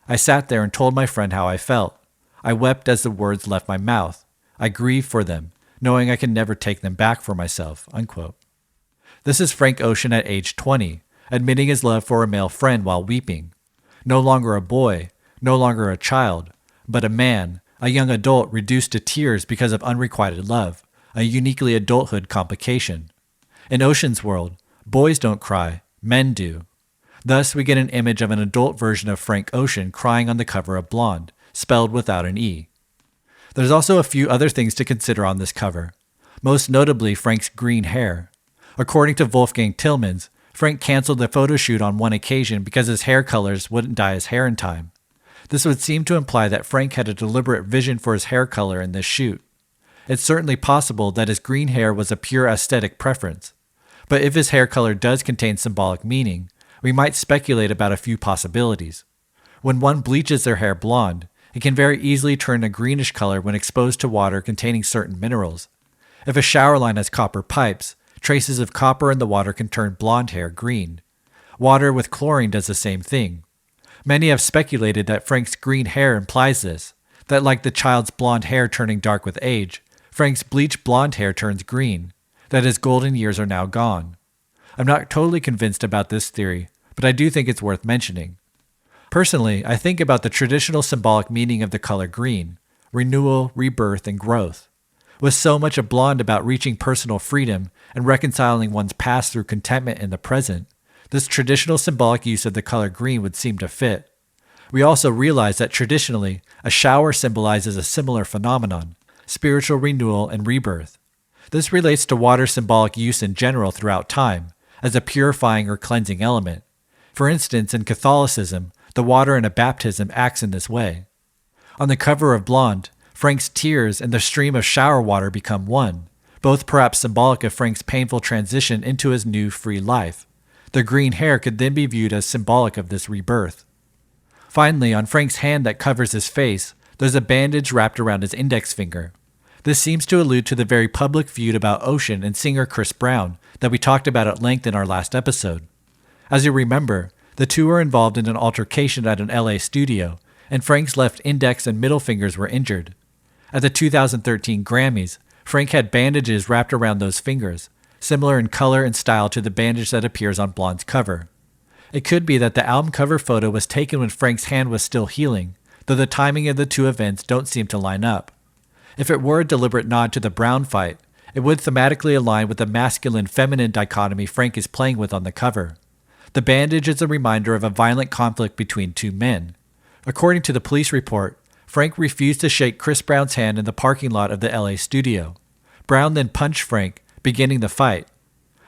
"I sat there and told my friend how I felt. I wept as the words left my mouth. I grieved for them, knowing I could never take them back for myself," unquote. This is Frank Ocean at age 20, admitting his love for a male friend while weeping. No longer a boy, no longer a child, but a man, a young adult reduced to tears because of unrequited love, a uniquely adulthood complication. In Ocean's world, boys don't cry, men do. Thus, we get an image of an adult version of Frank Ocean crying on the cover of Blonde, spelled without an E. There's also a few other things to consider on this cover, most notably Frank's green hair. According to Wolfgang Tillmans, Frank canceled the photo shoot on one occasion because his hair colors wouldn't dye his hair in time. This would seem to imply that Frank had a deliberate vision for his hair color in this shoot. It's certainly possible that his green hair was a pure aesthetic preference. But if his hair color does contain symbolic meaning, we might speculate about a few possibilities. When one bleaches their hair blonde, it can very easily turn a greenish color when exposed to water containing certain minerals. If a shower line has copper pipes, traces of copper in the water can turn blonde hair green. Water with chlorine does the same thing. Many have speculated that Frank's green hair implies this, that like the child's blonde hair turning dark with age, Frank's bleached blonde hair turns green, that his golden years are now gone. I'm not totally convinced about this theory, but I do think it's worth mentioning. Personally, I think about the traditional symbolic meaning of the color green: renewal, rebirth, and growth. With so much of Blonde about reaching personal freedom and reconciling one's past through contentment in the present, this traditional symbolic use of the color green would seem to fit. We also realize that traditionally, a shower symbolizes a similar phenomenon: spiritual renewal and rebirth. This relates to water's symbolic use in general throughout time, as a purifying or cleansing element. For instance, in Catholicism, the water in a baptism acts in this way. On the cover of Blonde, Frank's tears and the stream of shower water become one, both perhaps symbolic of Frank's painful transition into his new free life. The green hair could then be viewed as symbolic of this rebirth. Finally, on Frank's hand that covers his face, there's a bandage wrapped around his index finger. This seems to allude to the very public feud about Ocean and singer Chris Brown that we talked about at length in our last episode. As you remember, the two were involved in an altercation at an LA studio, and Frank's left index and middle fingers were injured. At the 2013 Grammys, Frank had bandages wrapped around those fingers, similar in color and style to the bandage that appears on Blonde's cover. It could be that the album cover photo was taken when Frank's hand was still healing, though the timing of the two events don't seem to line up. If it were a deliberate nod to the Brown fight, it would thematically align with the masculine-feminine dichotomy Frank is playing with on the cover. The bandage is a reminder of a violent conflict between two men. According to the police report, Frank refused to shake Chris Brown's hand in the parking lot of the LA studio. Brown then punched Frank, beginning the fight.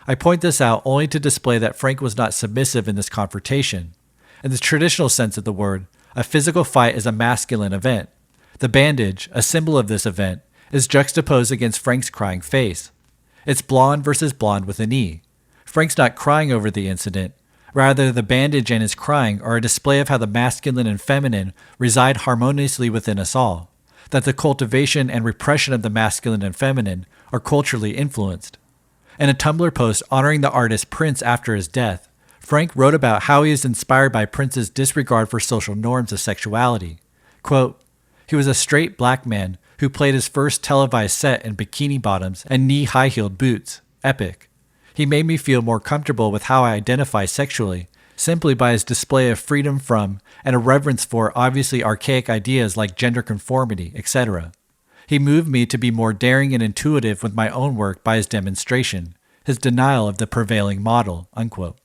I point this out only to display that Frank was not submissive in this confrontation. In the traditional sense of the word, a physical fight is a masculine event. The bandage, a symbol of this event, is juxtaposed against Frank's crying face. It's Blonde versus Blonde with an E. Frank's not crying over the incident. Rather, the bandage and his crying are a display of how the masculine and feminine reside harmoniously within us all, that the cultivation and repression of the masculine and feminine are culturally influenced. In a Tumblr post honoring the artist Prince after his death, Frank wrote about how he is inspired by Prince's disregard for social norms of sexuality. Quote, "He was a straight black man who played his first televised set in bikini bottoms and knee-high-heeled boots. Epic. He made me feel more comfortable with how I identify sexually, simply by his display of freedom from and a reverence for obviously archaic ideas like gender conformity, etc. He moved me to be more daring and intuitive with my own work by his demonstration, his denial of the prevailing model." Unquote.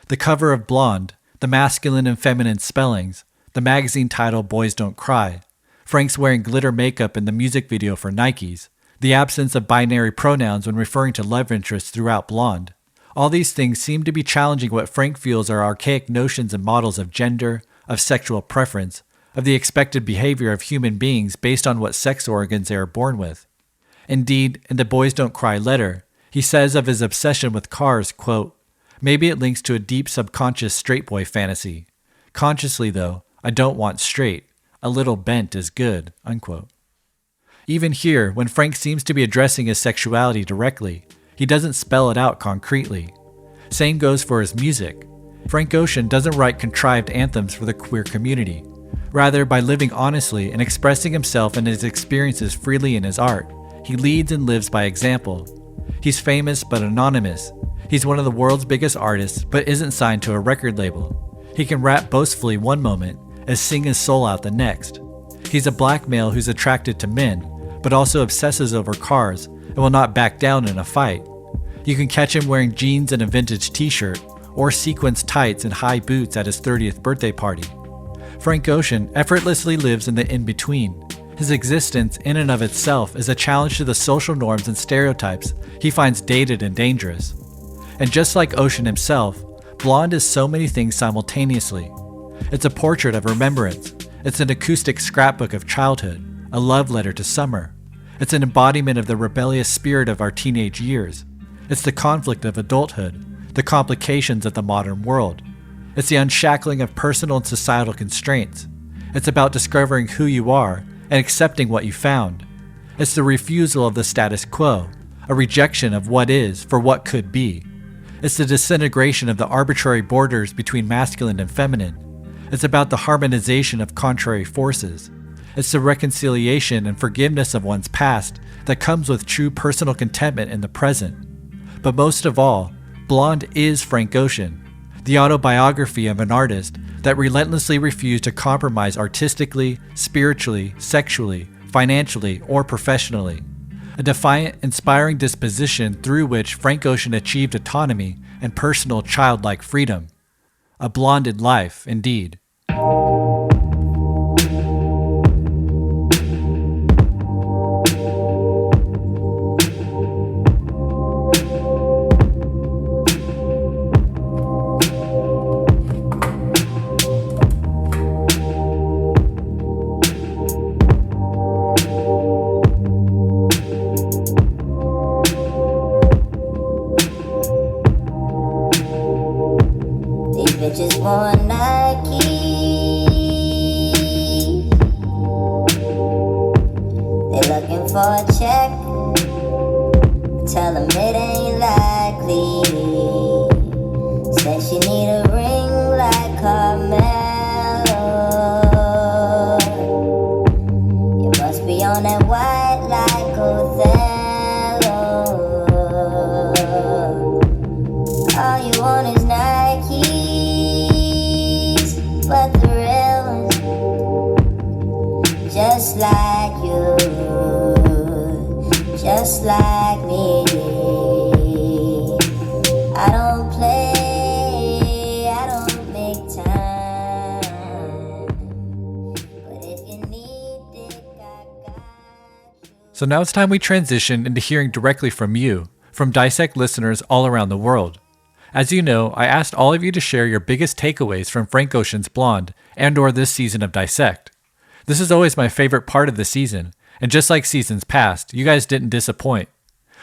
The cover of Blonde, the masculine and feminine spellings, the magazine title Boys Don't Cry, Frank's wearing glitter makeup in the music video for Nikes, the absence of binary pronouns when referring to love interests throughout Blonde. All these things seem to be challenging what Frank feels are archaic notions and models of gender, of sexual preference, of the expected behavior of human beings based on what sex organs they are born with. Indeed, in the Boys Don't Cry letter, he says of his obsession with cars, quote, "Maybe it links to a deep subconscious straight boy fantasy. Consciously, though, I don't want straight. A little bent is good." Unquote. Even here, when Frank seems to be addressing his sexuality directly, he doesn't spell it out concretely. Same goes for his music. Frank Ocean doesn't write contrived anthems for the queer community. Rather, by living honestly and expressing himself and his experiences freely in his art, he leads and lives by example. He's famous but anonymous. He's one of the world's biggest artists but isn't signed to a record label. He can rap boastfully one moment as sing his soul out the next. He's a black male who's attracted to men, but also obsesses over cars and will not back down in a fight. You can catch him wearing jeans and a vintage t-shirt, or sequins tights and high boots at his 30th birthday party. Frank Ocean effortlessly lives in the in-between. His existence in and of itself is a challenge to the social norms and stereotypes he finds dated and dangerous. And just like Ocean himself, Blonde is so many things simultaneously. It's a portrait of remembrance. It's an acoustic scrapbook of childhood, a love letter to summer. It's an embodiment of the rebellious spirit of our teenage years. It's the conflict of adulthood, the complications of the modern world. It's the unshackling of personal and societal constraints. It's about discovering who you are and accepting what you found. It's the refusal of the status quo, a rejection of what is for what could be. It's the disintegration of the arbitrary borders between masculine and feminine. It's about the harmonization of contrary forces. It's the reconciliation and forgiveness of one's past that comes with true personal contentment in the present. But most of all, Blonde is Frank Ocean, the autobiography of an artist that relentlessly refused to compromise artistically, spiritually, sexually, financially, or professionally. A defiant, inspiring disposition through which Frank Ocean achieved autonomy and personal childlike freedom. A blonded life, indeed. Bitches want Nike. They looking for a check. Tell them it ain't likely. Said she need a ring like Carmelo. You must be on that white like Othello. All you want is Nike. But the real ones, just like you, just like me. I don't play, I don't make time. But if you need dick, I got you. So now it's time we transition into hearing directly from you, from Dissect listeners all around the world. As you know, I asked all of you to share your biggest takeaways from Frank Ocean's Blonde and/or this season of Dissect. This is always my favorite part of the season, and just like seasons past, you guys didn't disappoint.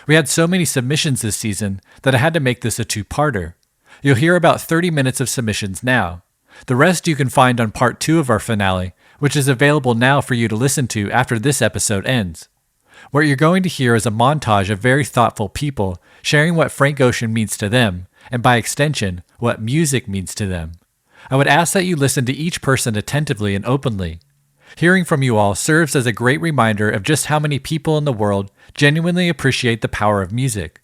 We had so many submissions this season that I had to make this a two-parter. You'll hear about 30 minutes of submissions now. The rest you can find on part 2 of our finale, which is available now for you to listen to after this episode ends. What you're going to hear is a montage of very thoughtful people sharing what Frank Ocean means to them, and by extension, what music means to them. I would ask that you listen to each person attentively and openly. Hearing from you all serves as a great reminder of just how many people in the world genuinely appreciate the power of music.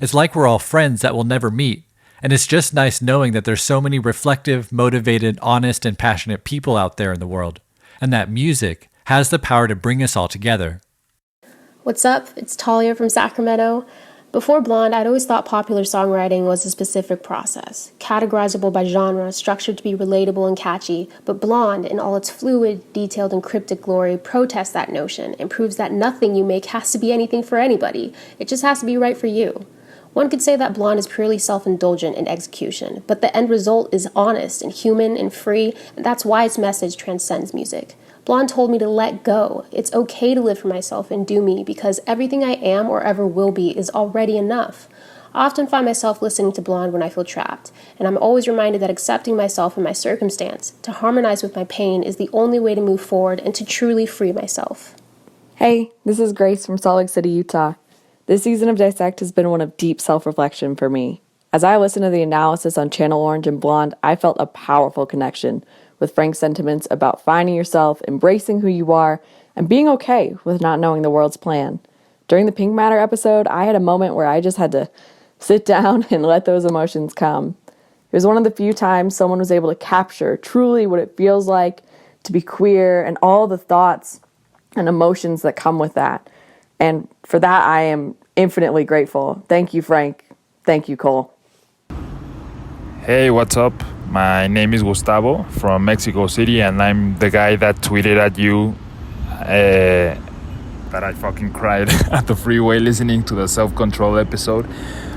It's like we're all friends that will never meet, and it's just nice knowing that there's so many reflective, motivated, honest, and passionate people out there in the world, and that music has the power to bring us all together. What's up? It's Talia from Sacramento. Before Blonde, I'd always thought popular songwriting was a specific process, categorizable by genre, structured to be relatable and catchy, but Blonde, in all its fluid, detailed, and cryptic glory, protests that notion and proves that nothing you make has to be anything for anybody. It just has to be right for you. One could say that Blonde is purely self-indulgent in execution, but the end result is honest and human and free, and that's why its message transcends music. Blonde told me to let go. It's okay to live for myself and do me because everything I am or ever will be is already enough. I often find myself listening to Blonde when I feel trapped, and I'm always reminded that accepting myself and my circumstance, to harmonize with my pain, is the only way to move forward and to truly free myself. Hey, this is Grace from Salt Lake City, Utah. This season of Dissect has been one of deep self-reflection for me. As I listened to the analysis on Channel Orange and Blonde, I felt a powerful connection with Frank's sentiments about finding yourself, embracing who you are, and being okay with not knowing the world's plan. During the Pink Matter episode, I had a moment where I just had to sit down and let those emotions come. It was one of the few times someone was able to capture truly what it feels like to be queer, and all the thoughts and emotions that come with that. And for that, I am infinitely grateful. Thank you, Frank. Thank you, Cole. Hey, what's up? My name is Gustavo from Mexico City, and I'm the guy that tweeted at you that I fucking cried at the freeway listening to the self-control episode.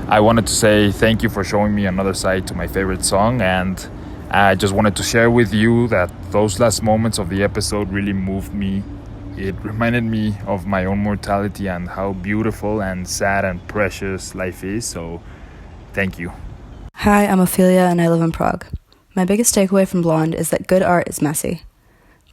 I wanted to say thank you for showing me another side to my favorite song, and I just wanted to share with you that those last moments of the episode really moved me. It reminded me of my own mortality and how beautiful and sad and precious life is, so thank you. Hi, I'm Ophelia and I live in Prague. My biggest takeaway from Blonde is that good art is messy.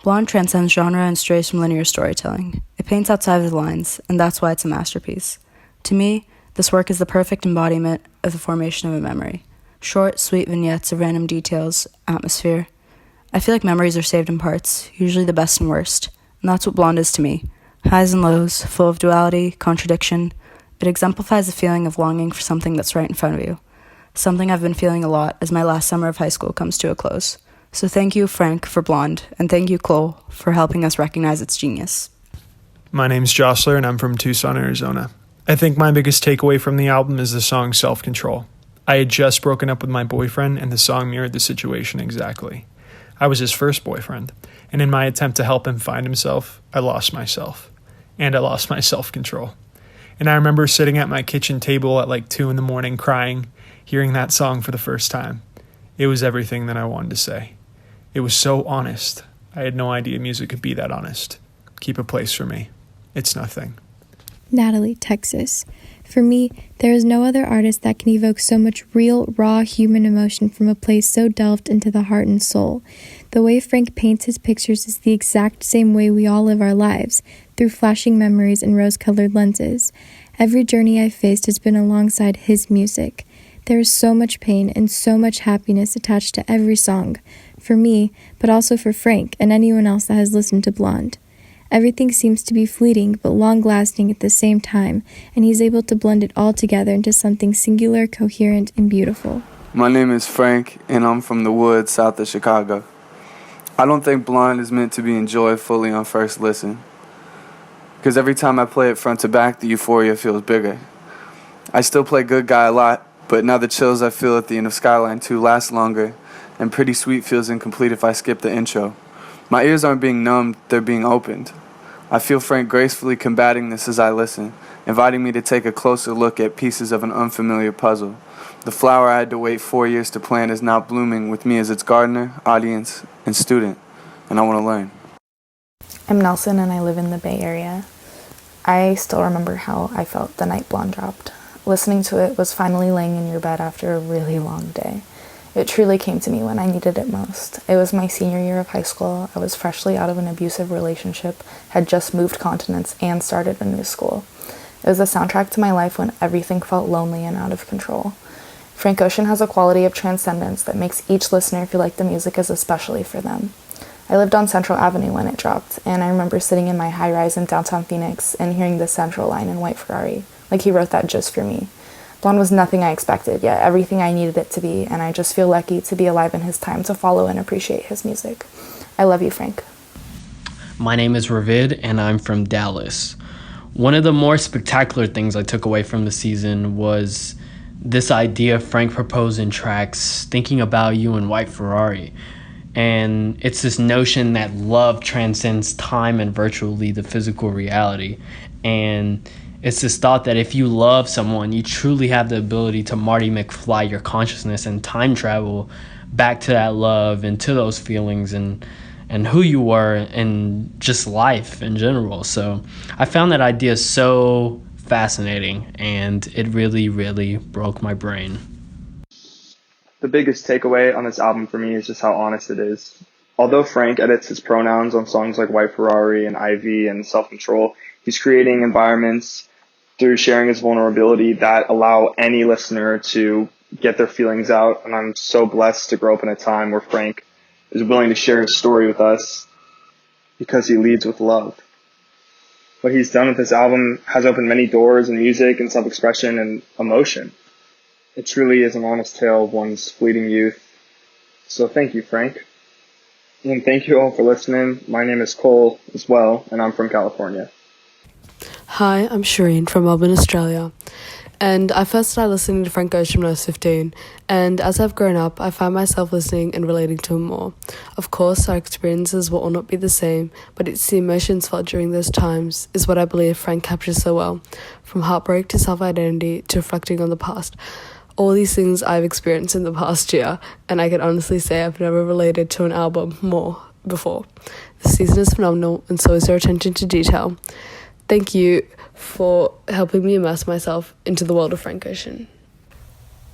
Blonde transcends genre and strays from linear storytelling. It paints outside of the lines, and that's why it's a masterpiece. To me, this work is the perfect embodiment of the formation of a memory. Short, sweet vignettes of random details, atmosphere. I feel like memories are saved in parts, usually the best and worst, and that's what Blonde is to me. Highs and lows, full of duality, contradiction. It exemplifies the feeling of longing for something that's right in front of you. Something I've been feeling a lot as my last summer of high school comes to a close. So thank you, Frank, for Blonde, and thank you, Cole, for helping us recognize its genius. My name's Jostler, and I'm from Tucson, Arizona. I think my biggest takeaway from the album is the song Self-Control. I had just broken up with my boyfriend, and the song mirrored the situation exactly. I was his first boyfriend, and in my attempt to help him find himself, I lost myself. And I lost my self-control. And I remember sitting at my kitchen table at like 2 a.m. crying, hearing that song for the first time. It was everything that I wanted to say. It was so honest. I had no idea music could be that honest. Keep a place for me. It's nothing. Natalie, Texas. For me, there is no other artist that can evoke so much real, raw human emotion from a place so delved into the heart and soul. The way Frank paints his pictures is the exact same way we all live our lives, through flashing memories and rose-colored lenses. Every journey I've faced has been alongside his music. There is so much pain and so much happiness attached to every song, for me, but also for Frank and anyone else that has listened to Blonde. Everything seems to be fleeting but long-lasting at the same time, and he's able to blend it all together into something singular, coherent, and beautiful. My name is Frank, and I'm from the woods south of Chicago. I don't think Blonde is meant to be enjoyed fully on first listen, because every time I play it front to back, the euphoria feels bigger. I still play Good Guy a lot, but now the chills I feel at the end of Skyline 2 last longer, and Pretty Sweet feels incomplete if I skip the intro. My ears aren't being numbed, they're being opened. I feel Frank gracefully combating this as I listen, inviting me to take a closer look at pieces of an unfamiliar puzzle. The flower I had to wait 4 years to plant is now blooming with me as its gardener, audience, and student, and I want to learn. I'm Nelson and I live in the Bay Area. I still remember how I felt the night Blonde dropped. Listening to it was finally laying in your bed after a really long day. It truly came to me when I needed it most. It was my senior year of high school. I was freshly out of an abusive relationship, had just moved continents, and started a new school. It was a soundtrack to my life when everything felt lonely and out of control. Frank Ocean has a quality of transcendence that makes each listener feel like the music is especially for them. I lived on Central Avenue when it dropped, and I remember sitting in my high-rise in downtown Phoenix and hearing the Central line in white Ferrari, like he wrote that just for me. Blonde was nothing I expected, yet everything I needed it to be, and I just feel lucky to be alive in his time to follow and appreciate his music. I love you, Frank. My name is Ravid, and I'm from Dallas. One of the more spectacular things I took away from the season was this idea Frank proposed in tracks, Thinking About You and White Ferrari. And it's this notion that love transcends time and virtually the physical reality. And it's this thought that if you love someone, you truly have the ability to Marty McFly your consciousness and time travel back to that love and to those feelings and who you were and just life in general. So I found that idea so fascinating, and it really, really broke my brain. The biggest takeaway on this album for me is just how honest it is. Although Frank edits his pronouns on songs like White Ferrari and Ivy and Self-Control, he's creating environments through sharing his vulnerability that allow any listener to get their feelings out. And I'm so blessed to grow up in a time where Frank is willing to share his story with us because he leads with love. What he's done with this album has opened many doors in music and self-expression and emotion. It truly is an honest tale of one's fleeting youth. So thank you, Frank. And thank you all for listening. My name is Cole as well, and I'm from California. Hi, I'm Shireen from Melbourne, Australia. And I first started listening to Frank Ocean when I was 15, and as I've grown up, I find myself listening and relating to him more. Of course, our experiences will all not be the same, but it's the emotions felt during those times is what I believe Frank captures so well. From heartbreak to self-identity to reflecting on the past. All these things I've experienced in the past year, and I can honestly say I've never related to an album more before. The season is phenomenal, and so is their attention to detail. Thank you for helping me immerse myself into the world of Frank Ocean.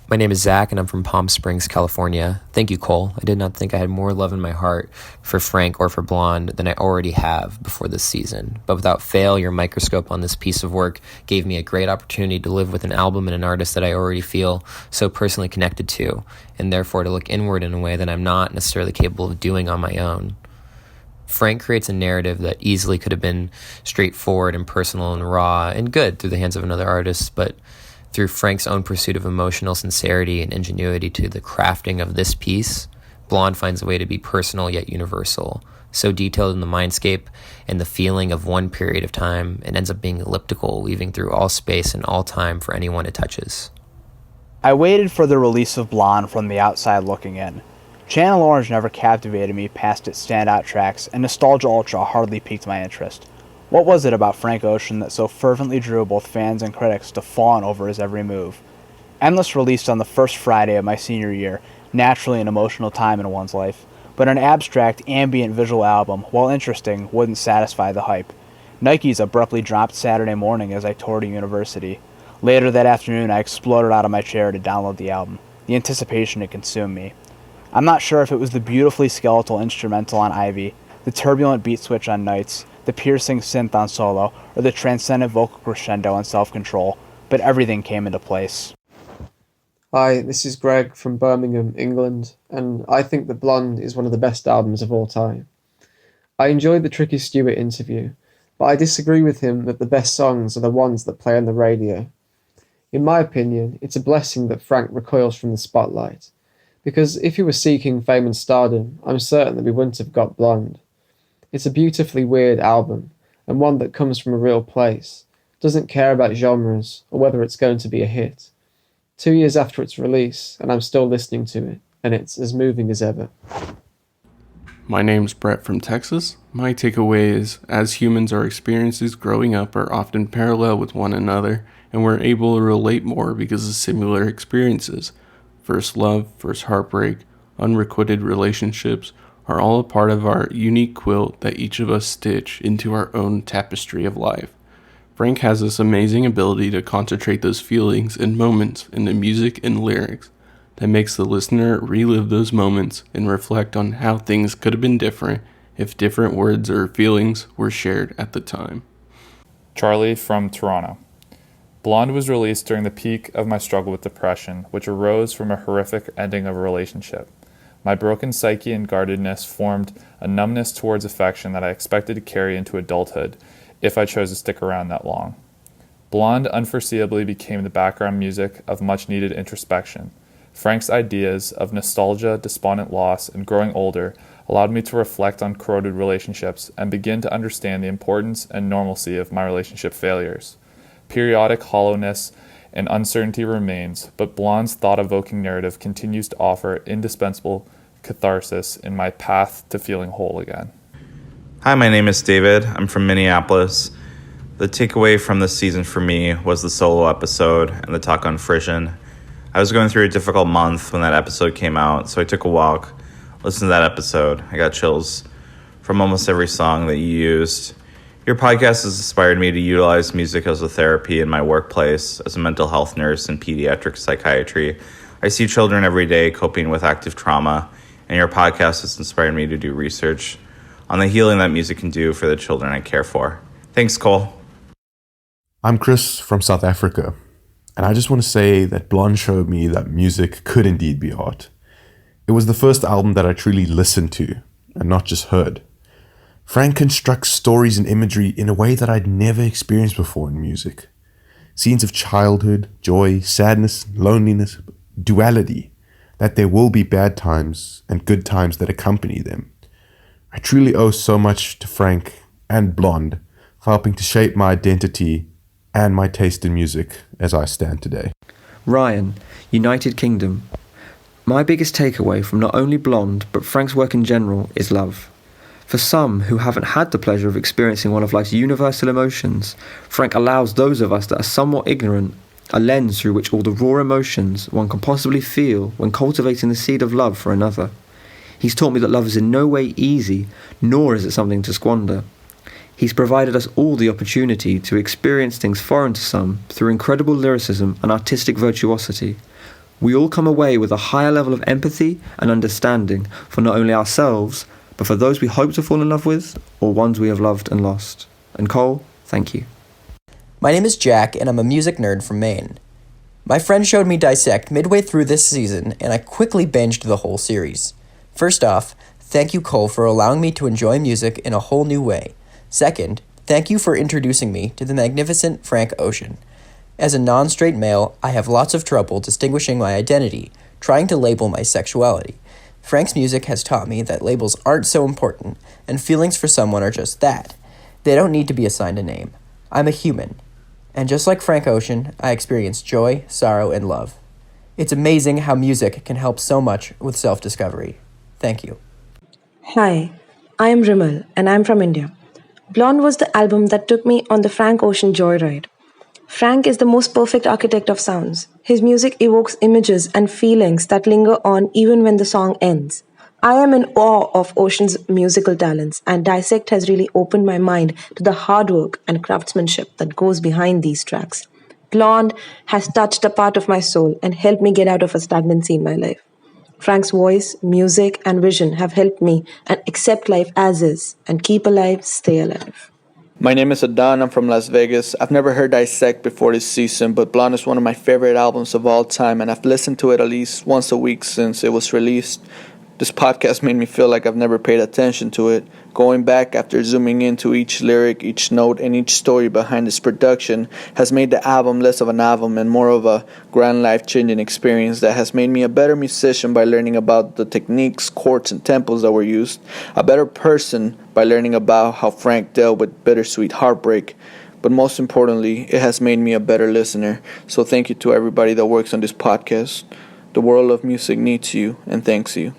My name is Zach, and I'm from Palm Springs, California. Thank you, Cole. I did not think I had more love in my heart for Frank or for Blonde than I already have before this season. But without fail, your microscope on this piece of work gave me a great opportunity to live with an album and an artist that I already feel so personally connected to, and therefore to look inward in a way that I'm not necessarily capable of doing on my own. Frank creates a narrative that easily could have been straightforward and personal and raw and good through the hands of another artist, but through Frank's own pursuit of emotional sincerity and ingenuity to the crafting of this piece, Blonde finds a way to be personal yet universal, so detailed in the mindscape and the feeling of one period of time, it ends up being elliptical, weaving through all space and all time for anyone it touches. I waited for the release of Blonde from the outside looking in. Channel Orange never captivated me past its standout tracks, and Nostalgia Ultra hardly piqued my interest. What was it about Frank Ocean that so fervently drew both fans and critics to fawn over his every move? Endless released on the first Friday of my senior year, naturally an emotional time in one's life, but an abstract, ambient visual album, while interesting, wouldn't satisfy the hype. Nikes abruptly dropped Saturday morning as I toured a university. Later that afternoon, I exploded out of my chair to download the album. The anticipation had consumed me. I'm not sure if it was the beautifully skeletal instrumental on Ivy, the turbulent beat switch on Nights, the piercing synth on Solo, or the transcendent vocal crescendo on Self-Control, but everything came into place. Hi, this is Greg from Birmingham, England, and I think that Blonde is one of the best albums of all time. I enjoyed the Tricky Stewart interview, but I disagree with him that the best songs are the ones that play on the radio. In my opinion, it's a blessing that Frank recoils from the spotlight, because if he was seeking fame and stardom, I'm certain that we wouldn't have got Blonde. It's a beautifully weird album, and one that comes from a real place, doesn't care about genres or whether it's going to be a hit. 2 years after its release, and I'm still listening to it, and it's as moving as ever. My name's Brett from Texas. My takeaway is, as humans, our experiences growing up are often parallel with one another, and we're able to relate more because of similar experiences. First love, first heartbreak, unrequited relationships are all a part of our unique quilt that each of us stitch into our own tapestry of life. Frank has this amazing ability to concentrate those feelings and moments into music and lyrics that makes the listener relive those moments and reflect on how things could have been different if different words or feelings were shared at the time. Charlie from Toronto. Blonde was released during the peak of my struggle with depression, which arose from a horrific ending of a relationship. My broken psyche and guardedness formed a numbness towards affection that I expected to carry into adulthood if I chose to stick around that long. Blonde unforeseeably became the background music of much-needed introspection. Frank's ideas of nostalgia, despondent loss, and growing older allowed me to reflect on corroded relationships and begin to understand the importance and normalcy of my relationship failures. Periodic hollowness and uncertainty remains, but Blonde's thought-evoking narrative continues to offer indispensable catharsis in my path to feeling whole again. Hi, my name is David. I'm from Minneapolis. The takeaway from this season for me was the solo episode and the talk on Frisian. I was going through a difficult month when that episode came out, so I took a walk, listened to that episode. I got chills from almost every song that you used. Your podcast has inspired me to utilize music as a therapy in my workplace as a mental health nurse in pediatric psychiatry. I see children every day coping with active trauma, and your podcast has inspired me to do research on the healing that music can do for the children I care for. Thanks, Cole. I'm Chris from South Africa, and I just want to say that Blonde showed me that music could indeed be art. It was the first album that I truly listened to, and not just heard. Frank constructs stories and imagery in a way that I'd never experienced before in music. Scenes of childhood, joy, sadness, loneliness, duality, that there will be bad times and good times that accompany them. I truly owe so much to Frank and Blonde for helping to shape my identity and my taste in music as I stand today. Ryan, United Kingdom. My biggest takeaway from not only Blonde, but Frank's work in general, is love. For some who haven't had the pleasure of experiencing one of life's universal emotions, Frank allows those of us that are somewhat ignorant a lens through which all the raw emotions one can possibly feel when cultivating the seed of love for another. He's taught me that love is in no way easy, nor is it something to squander. He's provided us all the opportunity to experience things foreign to some through incredible lyricism and artistic virtuosity. We all come away with a higher level of empathy and understanding for not only ourselves, but for those we hope to fall in love with or ones we have loved and lost. And Cole, thank you. My name is Jack, and I'm a music nerd from Maine. My friend showed me Dissect midway through this season, and I quickly binged the whole series. First off, thank you, Cole, for allowing me to enjoy music in a whole new way. Second, thank you for introducing me to the magnificent Frank Ocean. As a non-straight male, I have lots of trouble distinguishing my identity, trying to label my sexuality. Frank's music has taught me that labels aren't so important, and feelings for someone are just that. They don't need to be assigned a name. I'm a human. And just like Frank Ocean, I experience joy, sorrow, and love. It's amazing how music can help so much with self-discovery. Thank you. Hi, I am Rimal, and I'm from India. Blonde was the album that took me on the Frank Ocean joyride. Frank is the most perfect architect of sounds. His music evokes images and feelings that linger on even when the song ends. I am in awe of Ocean's musical talents, and Dissect has really opened my mind to the hard work and craftsmanship that goes behind these tracks. Blonde has touched a part of my soul and helped me get out of a stagnancy in my life. Frank's voice, music, and vision have helped me and accept life as is and keep alive, stay alive. My name is Adan, I'm from Las Vegas. I've never heard Dissect before this season, but Blonde is one of my favorite albums of all time, and I've listened to it at least once a week since it was released. This podcast made me feel like I've never paid attention to it. Going back after zooming into each lyric, each note, and each story behind its production has made the album less of an album and more of a grand life-changing experience that has made me a better musician by learning about the techniques, chords, and tempos that were used, a better person by learning about how Frank dealt with bittersweet heartbreak, but most importantly, it has made me a better listener. So thank you to everybody that works on this podcast. The world of music needs you, and thanks you.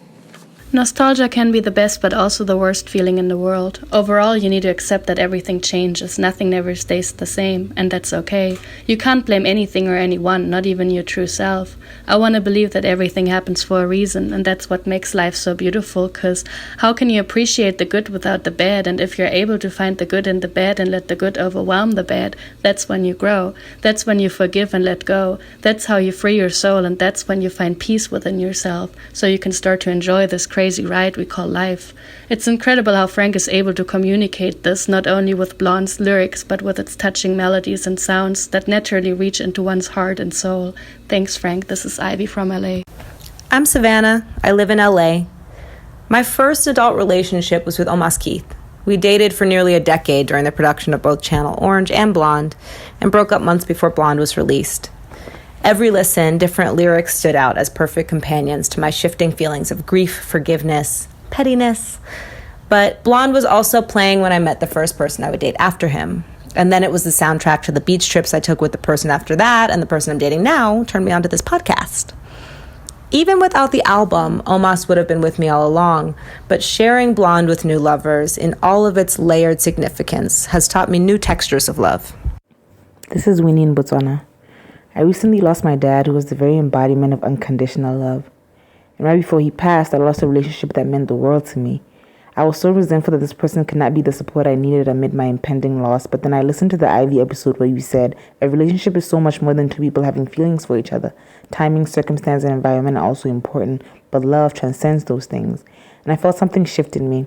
Nostalgia can be the best but also the worst feeling in the world. Overall, you need to accept that everything changes, nothing never stays the same, and that's okay. You can't blame anything or anyone, not even your true self. I want to believe that everything happens for a reason, and that's what makes life so beautiful, because how can you appreciate the good without the bad? And if you're able to find the good in the bad and let the good overwhelm the bad, that's when you grow. That's when you forgive and let go. That's how you free your soul, and that's when you find peace within yourself, so you can start to enjoy this crazy ride we call life. It's incredible how Frank is able to communicate this not only with Blonde's lyrics, but with its touching melodies and sounds that naturally reach into one's heart and soul. Thanks, Frank. This is Ivy from LA. I'm Savannah. I live in LA. My first adult relationship was with Omas Keith. We dated for nearly a decade during the production of both Channel Orange and Blonde, and broke up months before Blonde was released. Every listen, different lyrics stood out as perfect companions to my shifting feelings of grief, forgiveness, pettiness. But Blonde was also playing when I met the first person I would date after him. And then it was the soundtrack to the beach trips I took with the person after that, and the person I'm dating now turned me onto this podcast. Even without the album, Omas would have been with me all along, but sharing Blonde with new lovers in all of its layered significance has taught me new textures of love. This is Winnie in Botswana. I recently lost my dad, who was the very embodiment of unconditional love. And right before he passed, I lost a relationship that meant the world to me. I was so resentful that this person could not be the support I needed amid my impending loss, but then I listened to the Ivy episode where you said, a relationship is so much more than two people having feelings for each other. Timing, circumstance, and environment are also important, but love transcends those things. And I felt something shift in me.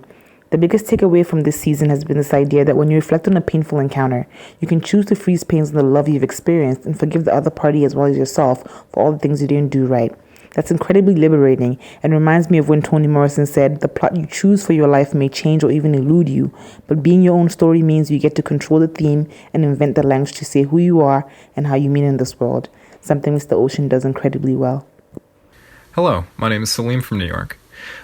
The biggest takeaway from this season has been this idea that when you reflect on a painful encounter, you can choose to freeze pains in the love you've experienced and forgive the other party as well as yourself for all the things you didn't do right. That's incredibly liberating and reminds me of when Toni Morrison said, the plot you choose for your life may change or even elude you, but being your own story means you get to control the theme and invent the language to say who you are and how you mean in this world, something Mr. Ocean does incredibly well. Hello, my name is Salim from New York.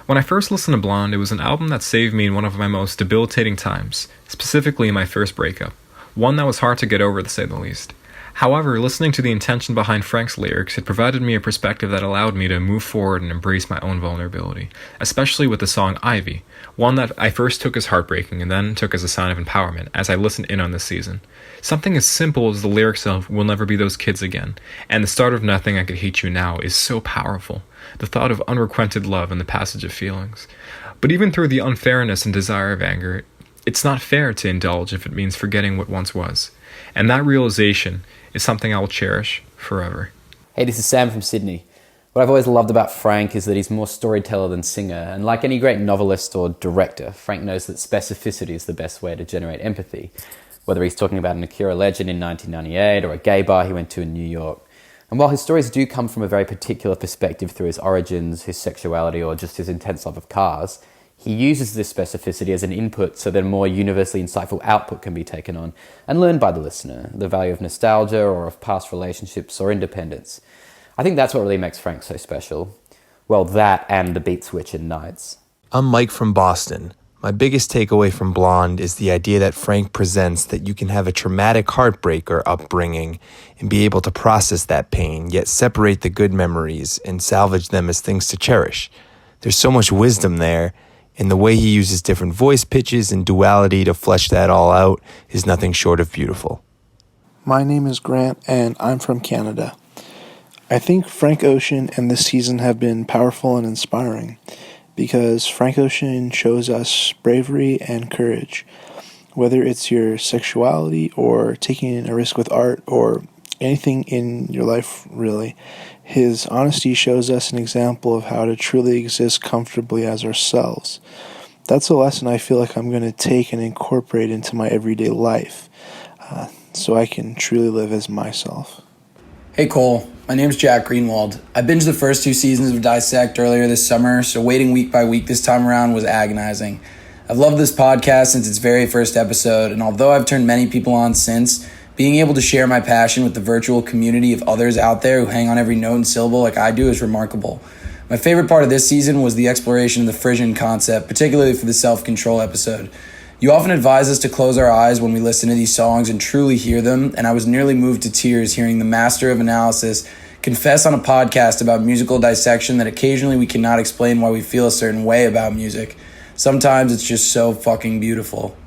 When I first listened to Blonde, it was an album that saved me in one of my most debilitating times, specifically in my first breakup, one that was hard to get over to say the least. However, listening to the intention behind Frank's lyrics, it provided me a perspective that allowed me to move forward and embrace my own vulnerability, especially with the song Ivy, one that I first took as heartbreaking and then took as a sign of empowerment as I listened in on this season. Something as simple as the lyrics of "We'll never be those kids again" and "The start of nothing, I could hate you now" is so powerful. The thought of unrequited love and the passage of feelings. But even through the unfairness and desire of anger, it's not fair to indulge if it means forgetting what once was. And that realization is something I will cherish forever. Hey, this is Sam from Sydney. What I've always loved about Frank is that he's more storyteller than singer, and like any great novelist or director, Frank knows that specificity is the best way to generate empathy, whether he's talking about an Akira legend in 1998 or a gay bar he went to in New York. And while his stories do come from a very particular perspective through his origins, his sexuality, or just his intense love of cars, he uses this specificity as an input so that a more universally insightful output can be taken on and learned by the listener, the value of nostalgia or of past relationships or independence. I think that's what really makes Frank so special. Well, that and the beat switch in Nights. I'm Mike from Boston. My biggest takeaway from Blonde is the idea that Frank presents that you can have a traumatic heartbreak or upbringing and be able to process that pain, yet separate the good memories and salvage them as things to cherish. There's so much wisdom there, and the way he uses different voice pitches and duality to flesh that all out is nothing short of beautiful. My name is Grant, and I'm from Canada. I think Frank Ocean and this season have been powerful and inspiring, because Frank Ocean shows us bravery and courage. Whether it's your sexuality or taking a risk with art or anything in your life, really, his honesty shows us an example of how to truly exist comfortably as ourselves. That's a lesson I feel like I'm going to take and incorporate into my everyday life, so I can truly live as myself. Hey Cole, my name's Jack Greenwald. I binged the first 2 seasons of Dissect earlier this summer, so waiting week by week this time around was agonizing. I've loved this podcast since its very first episode, and although I've turned many people on since, being able to share my passion with the virtual community of others out there who hang on every note and syllable like I do is remarkable. My favorite part of this season was the exploration of the Frisian concept, particularly for the self-control episode. You often advise us to close our eyes when we listen to these songs and truly hear them, and I was nearly moved to tears hearing the master of analysis confess on a podcast about musical dissection that occasionally we cannot explain why we feel a certain way about music. Sometimes it's just so fucking beautiful.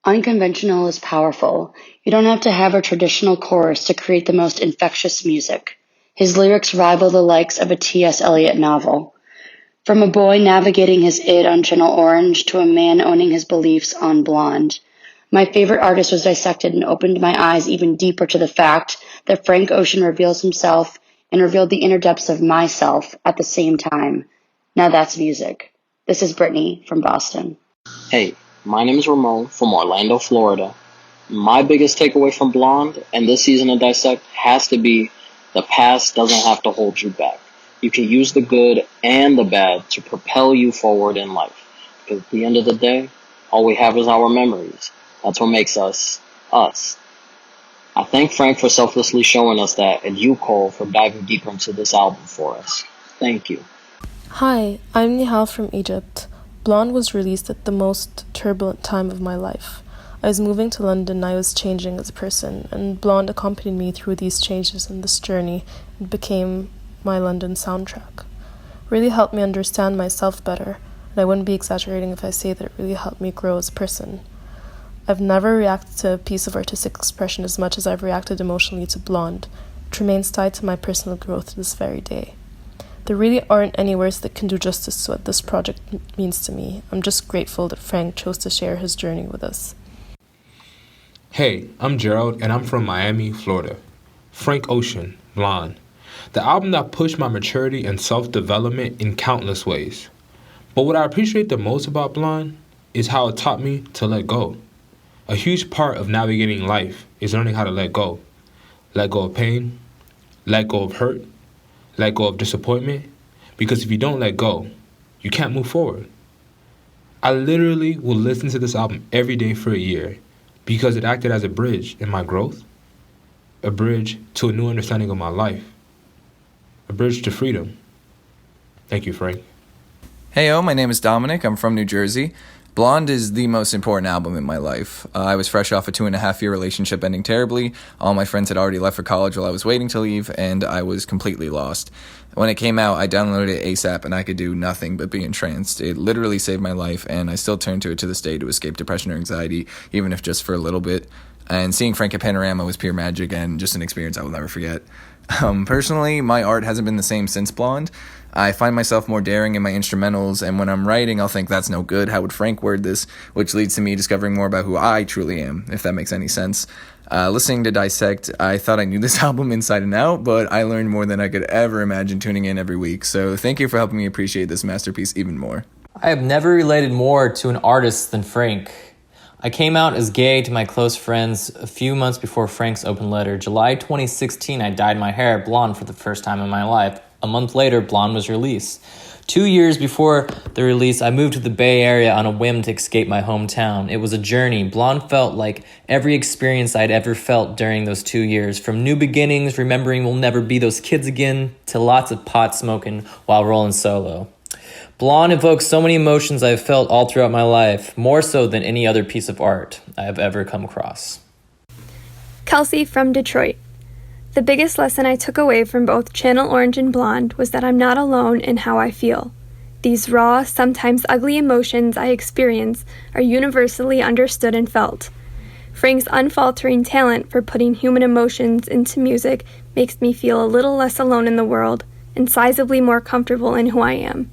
Unconventional is powerful. You don't have to have a traditional chorus to create the most infectious music. His lyrics rival the likes of a T.S. Eliot novel. From a boy navigating his id on Channel Orange to a man owning his beliefs on Blonde. My favorite artist was dissected and opened my eyes even deeper to the fact that Frank Ocean reveals himself and revealed the inner depths of myself at the same time. Now that's music. This is Brittany from Boston. Hey, my name is Ramon from Orlando, Florida. My biggest takeaway from Blonde and this season of Dissect has to be the past doesn't have to hold you back. You can use the good and the bad to propel you forward in life. Because at the end of the day, all we have is our memories. That's what makes us, us. I thank Frank for selflessly showing us that, and you, Cole, for diving deeper into this album for us. Thank you. Hi, I'm Nihal from Egypt. Blonde was released at the most turbulent time of my life. I was moving to London and I was changing as a person, and Blonde accompanied me through these changes and this journey and became my London soundtrack. Really helped me understand myself better, and I wouldn't be exaggerating if I say that it really helped me grow as a person. I've never reacted to a piece of artistic expression as much as I've reacted emotionally to Blonde. It remains tied to my personal growth to this very day. There really aren't any words that can do justice to what this project means to me. I'm just grateful that Frank chose to share his journey with us. Hey, I'm Gerald, and I'm from Miami, Florida. Frank Ocean, Blonde. The album that pushed my maturity and self-development in countless ways. But what I appreciate the most about Blonde is how it taught me to let go. A huge part of navigating life is learning how to let go. Let go of pain, let go of hurt, let go of disappointment, because if you don't let go, you can't move forward. I literally will listen to this album every day for a year because it acted as a bridge in my growth, a bridge to a new understanding of my life, a bridge to freedom. Thank you, Frank. Heyo, my name is Dominic. I'm from New Jersey. Blonde is the most important album in my life. I was fresh off a 2.5 year relationship ending terribly. All my friends had already left for college while I was waiting to leave, and I was completely lost. When it came out, I downloaded it ASAP, and I could do nothing but be entranced. It literally saved my life, and I still turn to it to this day to escape depression or anxiety, even if just for a little bit. And seeing Frank at Panorama was pure magic and just an experience I will never forget. Personally, my art hasn't been the same since Blonde. I find myself more daring in my instrumentals, and when I'm writing, I'll think that's no good. How would Frank word this? Which leads to me discovering more about who I truly am, if that makes any sense. Listening to Dissect, I thought I knew this album inside and out, but I learned more than I could ever imagine tuning in every week. So thank you for helping me appreciate this masterpiece even more. I have never related more to an artist than Frank. I came out as gay to my close friends a few months before Frank's open letter. July 2016, I dyed my hair blonde for the first time in my life. A month later, Blonde was released. 2 years before the release, I moved to the Bay Area on a whim to escape my hometown. It was a journey. Blonde felt like every experience I'd ever felt during those 2 years. From new beginnings, remembering we'll never be those kids again, to lots of pot smoking while rolling solo. Blonde evokes so many emotions I've felt all throughout my life, more so than any other piece of art I have ever come across. Kelsey from Detroit. The biggest lesson I took away from both Channel Orange and Blonde was that I'm not alone in how I feel. These raw, sometimes ugly emotions I experience are universally understood and felt. Frank's unfaltering talent for putting human emotions into music makes me feel a little less alone in the world and sizably more comfortable in who I am.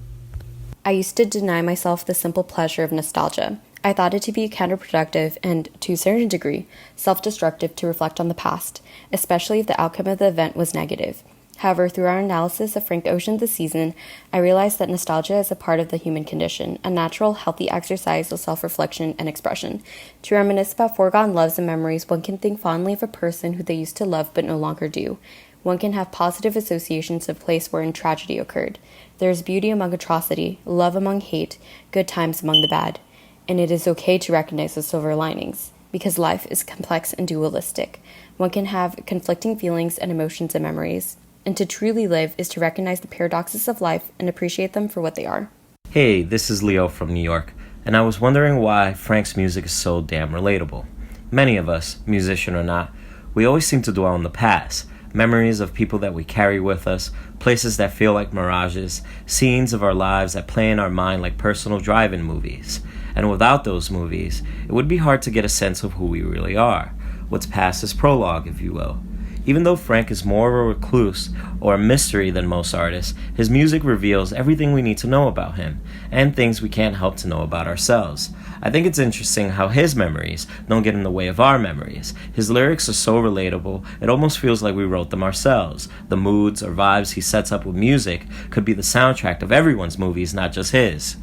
I used to deny myself the simple pleasure of nostalgia. I thought it to be counterproductive and, to a certain degree, self-destructive to reflect on the past, especially if the outcome of the event was negative. However, through our analysis of Frank Ocean this season, I realized that nostalgia is a part of the human condition, a natural, healthy exercise of self-reflection and expression. To reminisce about foregone loves and memories, one can think fondly of a person who they used to love but no longer do. One can have positive associations of a place wherein tragedy occurred. There is beauty among atrocity, love among hate, good times among the bad. And it is okay to recognize the silver linings, because life is complex and dualistic. One can have conflicting feelings and emotions and memories. And to truly live is to recognize the paradoxes of life and appreciate them for what they are. Hey, this is Leo from New York, and I was wondering why Frank's music is so damn relatable. Many of us, musician or not, we always seem to dwell on the past. Memories of people that we carry with us, places that feel like mirages, scenes of our lives that play in our mind like personal drive-in movies. And without those movies, it would be hard to get a sense of who we really are. What's past is prologue, if you will. Even though Frank is more of a recluse or a mystery than most artists, his music reveals everything we need to know about him, and things we can't help to know about ourselves. I think it's interesting how his memories don't get in the way of our memories. His lyrics are so relatable, it almost feels like we wrote them ourselves. The moods or vibes he sets up with music could be the soundtrack of everyone's movies, not just his.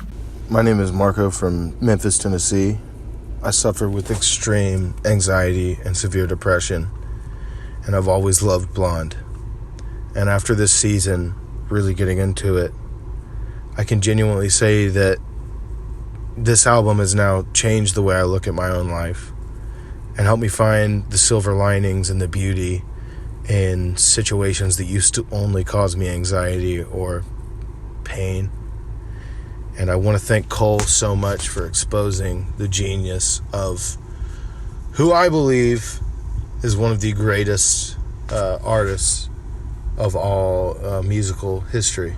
My name is Marco from Memphis, Tennessee. I suffer with extreme anxiety and severe depression, and I've always loved Blonde. And after this season, really getting into it, I can genuinely say that this album has now changed the way I look at my own life and helped me find the silver linings and the beauty in situations that used to only cause me anxiety or pain. And I want to thank Cole so much for exposing the genius of who I believe is one of the greatest artists of all musical history.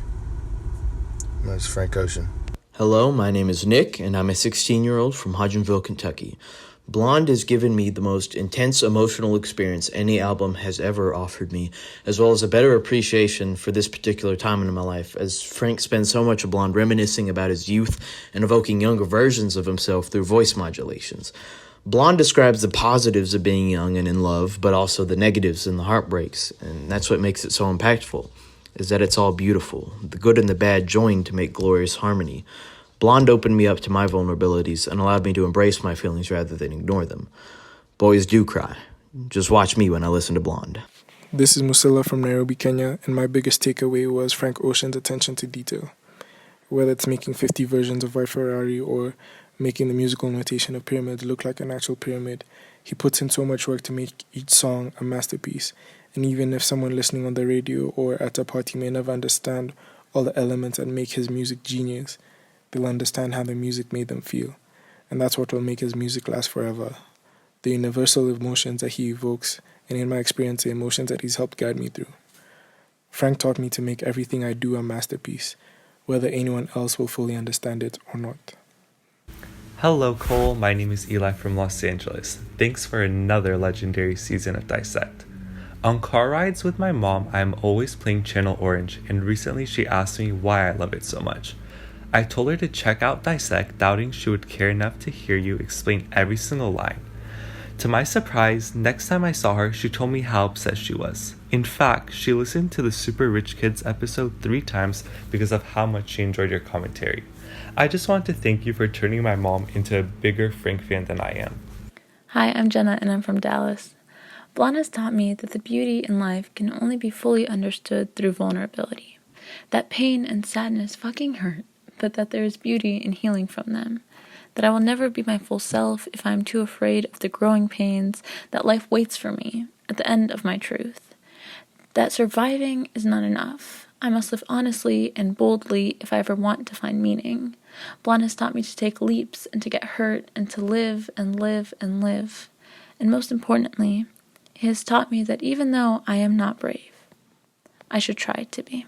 That's Frank Ocean. Hello, my name is Nick, and I'm a 16-year-old from Hodgenville, Kentucky. Blonde has given me the most intense emotional experience any album has ever offered me, as well as a better appreciation for this particular time in my life, as Frank spends so much of Blonde reminiscing about his youth and evoking younger versions of himself through voice modulations. Blonde describes the positives of being young and in love, but also the negatives and the heartbreaks, and that's what makes it so impactful, is that it's all beautiful, the good and the bad joined to make glorious harmony. Blonde opened me up to my vulnerabilities and allowed me to embrace my feelings rather than ignore them. Boys do cry. Just watch me when I listen to Blonde. This is Musilla from Nairobi, Kenya, and my biggest takeaway was Frank Ocean's attention to detail. Whether it's making 50 versions of White Ferrari or making the musical notation of pyramids look like an actual pyramid, he puts in so much work to make each song a masterpiece. And even if someone listening on the radio or at a party may never understand all the elements that make his music genius, they'll understand how the music made them feel. And that's what will make his music last forever. The universal emotions that he evokes, and in my experience, the emotions that he's helped guide me through. Frank taught me to make everything I do a masterpiece, whether anyone else will fully understand it or not. Hello, Cole. My name is Eli from Los Angeles. Thanks for another legendary season of Dissect. On car rides with my mom, I am always playing Channel Orange, and recently she asked me why I love it so much. I told her to check out Dissect, doubting she would care enough to hear you explain every single line. To my surprise, next time I saw her, she told me how upset she was. In fact, she listened to the Super Rich Kids episode 3 times because of how much she enjoyed your commentary. I just want to thank you for turning my mom into a bigger Frank fan than I am. Hi, I'm Jenna and I'm from Dallas. Blonde has taught me that the beauty in life can only be fully understood through vulnerability. That pain and sadness fucking hurt, but that there is beauty in healing from them. That I will never be my full self if I am too afraid of the growing pains that life waits for me at the end of my truth. That surviving is not enough. I must live honestly and boldly if I ever want to find meaning. Blonde has taught me to take leaps and to get hurt and to live and live and live. And most importantly, it has taught me that even though I am not brave, I should try to be.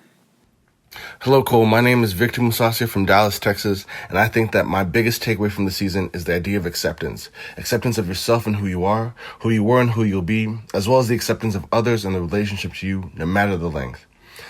Hello, Cole. My name is Victor Musasia from Dallas, Texas, and I think that my biggest takeaway from the season is the idea of acceptance. Acceptance of yourself and who you are, who you were and who you'll be, as well as the acceptance of others and the relationship to you, no matter the length.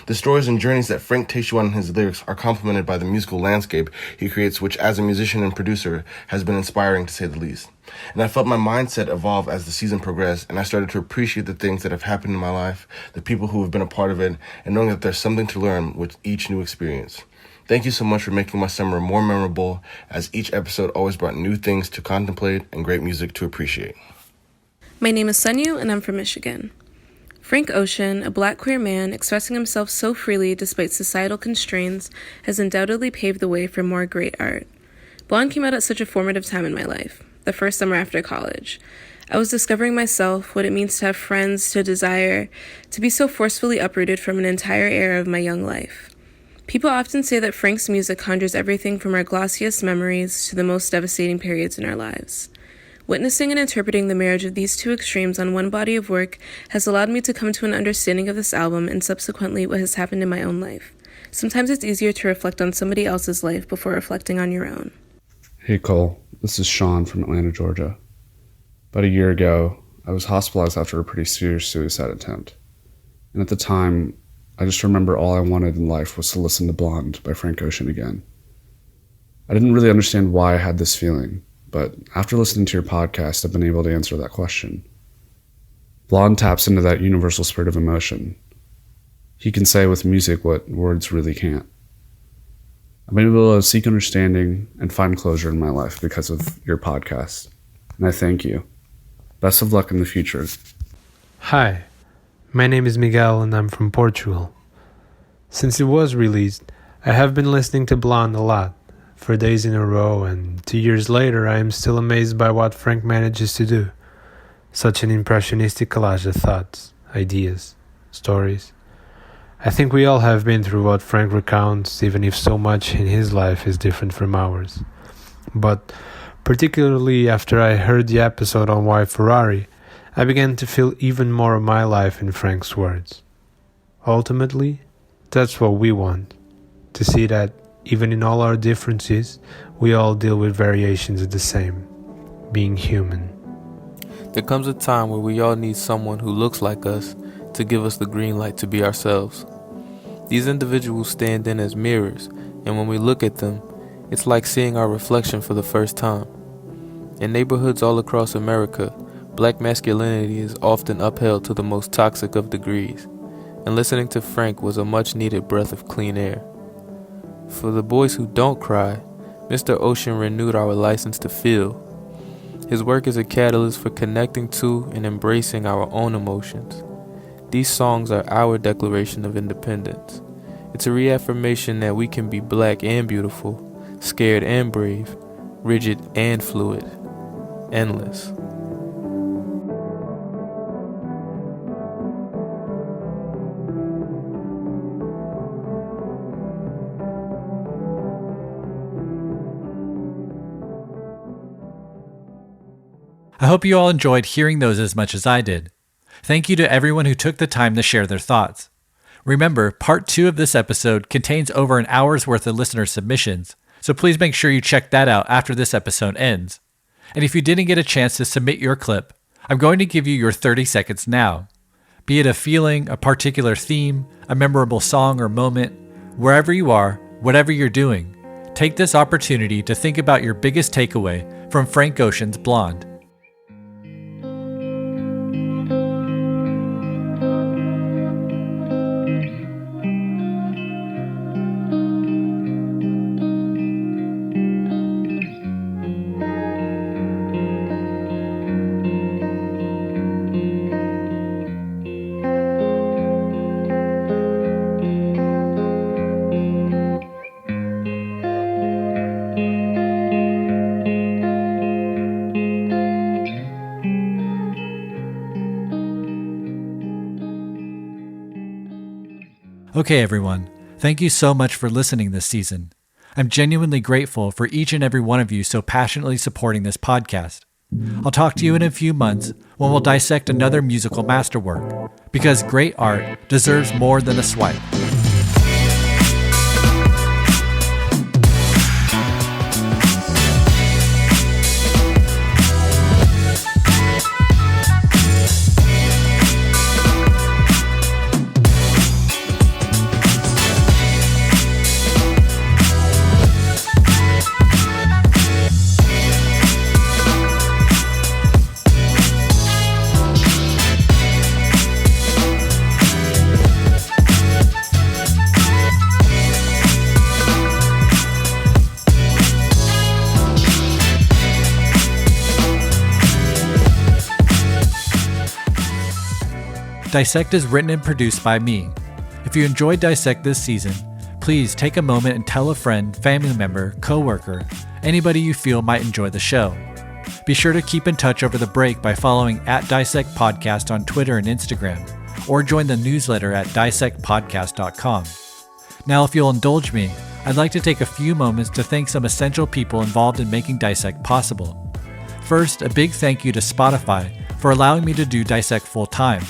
The stories and journeys that Frank takes you on in his lyrics are complemented by the musical landscape he creates, which as a musician and producer has been inspiring to say the least. And I felt my mindset evolve as the season progressed, and I started to appreciate the things that have happened in my life, the people who have been a part of it, and knowing that there's something to learn with each new experience. Thank you so much for making my summer more memorable, as each episode always brought new things to contemplate and great music to appreciate. My name is Sunyu, and I'm from Michigan. Frank Ocean, a black queer man expressing himself so freely despite societal constraints, has undoubtedly paved the way for more great art. Blonde came out at such a formative time in my life, the first summer after college. I was discovering myself, what it means to have friends, to desire, to be so forcefully uprooted from an entire era of my young life. People often say that Frank's music conjures everything from our glossiest memories to the most devastating periods in our lives. Witnessing and interpreting the marriage of these two extremes on one body of work has allowed me to come to an understanding of this album and subsequently what has happened in my own life. Sometimes it's easier to reflect on somebody else's life before reflecting on your own. Hey Cole, this is Sean from Atlanta, Georgia. About a year ago, I was hospitalized after a pretty serious suicide attempt. And at the time, I just remember all I wanted in life was to listen to Blonde by Frank Ocean again. I didn't really understand why I had this feeling, but after listening to your podcast, I've been able to answer that question. Blonde taps into that universal spirit of emotion. He can say with music what words really can't. I've been able to seek understanding and find closure in my life because of your podcast, and I thank you. Best of luck in the future. Hi, my name is Miguel and I'm from Portugal. Since it was released, I have been listening to Blonde a lot, for days in a row, and 2 years later I am still amazed by what Frank manages to do. Such an impressionistic collage of thoughts, ideas, stories. I think we all have been through what Frank recounts, even if so much in his life is different from ours. But particularly after I heard the episode on Why Ferrari, I began to feel even more of my life in Frank's words. Ultimately, that's what we want, to see that even in all our differences, we all deal with variations of the same, being human. There comes a time where we all need someone who looks like us to give us the green light to be ourselves. These individuals stand in as mirrors, and when we look at them, it's like seeing our reflection for the first time. In neighborhoods all across America, black masculinity is often upheld to the most toxic of degrees, and listening to Frank was a much-needed breath of clean air. For the boys who don't cry, Mr. Ocean renewed our license to feel. His work is a catalyst for connecting to and embracing our own emotions. These songs are our declaration of independence. It's a reaffirmation that we can be black and beautiful, scared and brave, rigid and fluid, endless. I hope you all enjoyed hearing those as much as I did. Thank you to everyone who took the time to share their thoughts. Remember, part 2 of this episode contains over an hour's worth of listener submissions, so please make sure you check that out after this episode ends. And if you didn't get a chance to submit your clip, I'm going to give you your 30 seconds now. Be it a feeling, a particular theme, a memorable song or moment, wherever you are, whatever you're doing, take this opportunity to think about your biggest takeaway from Frank Ocean's Blonde. Okay, everyone. Thank you so much for listening this season. I'm genuinely grateful for each and every one of you so passionately supporting this podcast. I'll talk to you in a few months when we'll dissect another musical masterwork, because great art deserves more than a swipe. Dissect is written and produced by me. If you enjoyed Dissect this season, please take a moment and tell a friend, family member, coworker, anybody you feel might enjoy the show. Be sure to keep in touch over the break by following @Dissect Podcast on Twitter and Instagram, or join the newsletter at dissectpodcast.com. Now, if you'll indulge me, I'd like to take a few moments to thank some essential people involved in making Dissect possible. First, a big thank you to Spotify for allowing me to do Dissect full time.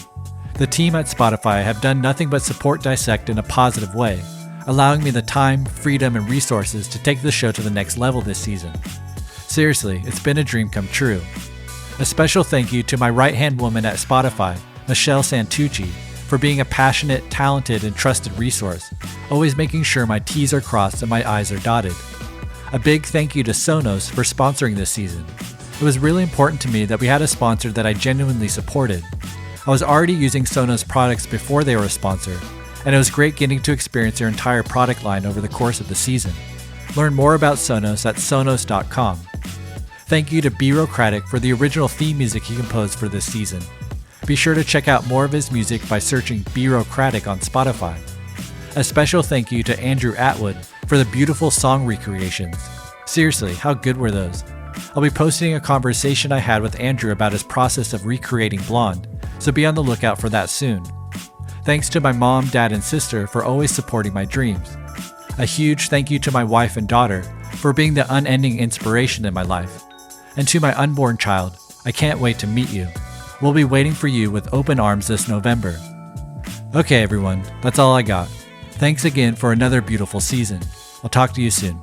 The team at Spotify have done nothing but support Dissect in a positive way, allowing me the time, freedom, and resources to take the show to the next level this season. Seriously, it's been a dream come true. A special thank you to my right-hand woman at Spotify, Michelle Santucci, for being a passionate, talented, and trusted resource, always making sure my T's are crossed and my I's are dotted. A big thank you to Sonos for sponsoring this season. It was really important to me that we had a sponsor that I genuinely supported. I was already using Sonos products before they were a sponsor, and it was great getting to experience their entire product line over the course of the season. Learn more about Sonos at sonos.com. Thank you to Bureaucratic for the original theme music he composed for this season. Be sure to check out more of his music by searching Bureaucratic on Spotify. A special thank you to Andrew Atwood for the beautiful song recreations. Seriously, how good were those? I'll be posting a conversation I had with Andrew about his process of recreating Blonde, so be on the lookout for that soon. Thanks to my mom, dad, and sister for always supporting my dreams. A huge thank you to my wife and daughter for being the unending inspiration in my life. And to my unborn child, I can't wait to meet you. We'll be waiting for you with open arms this November. Okay, everyone, that's all I got. Thanks again for another beautiful season. I'll talk to you soon.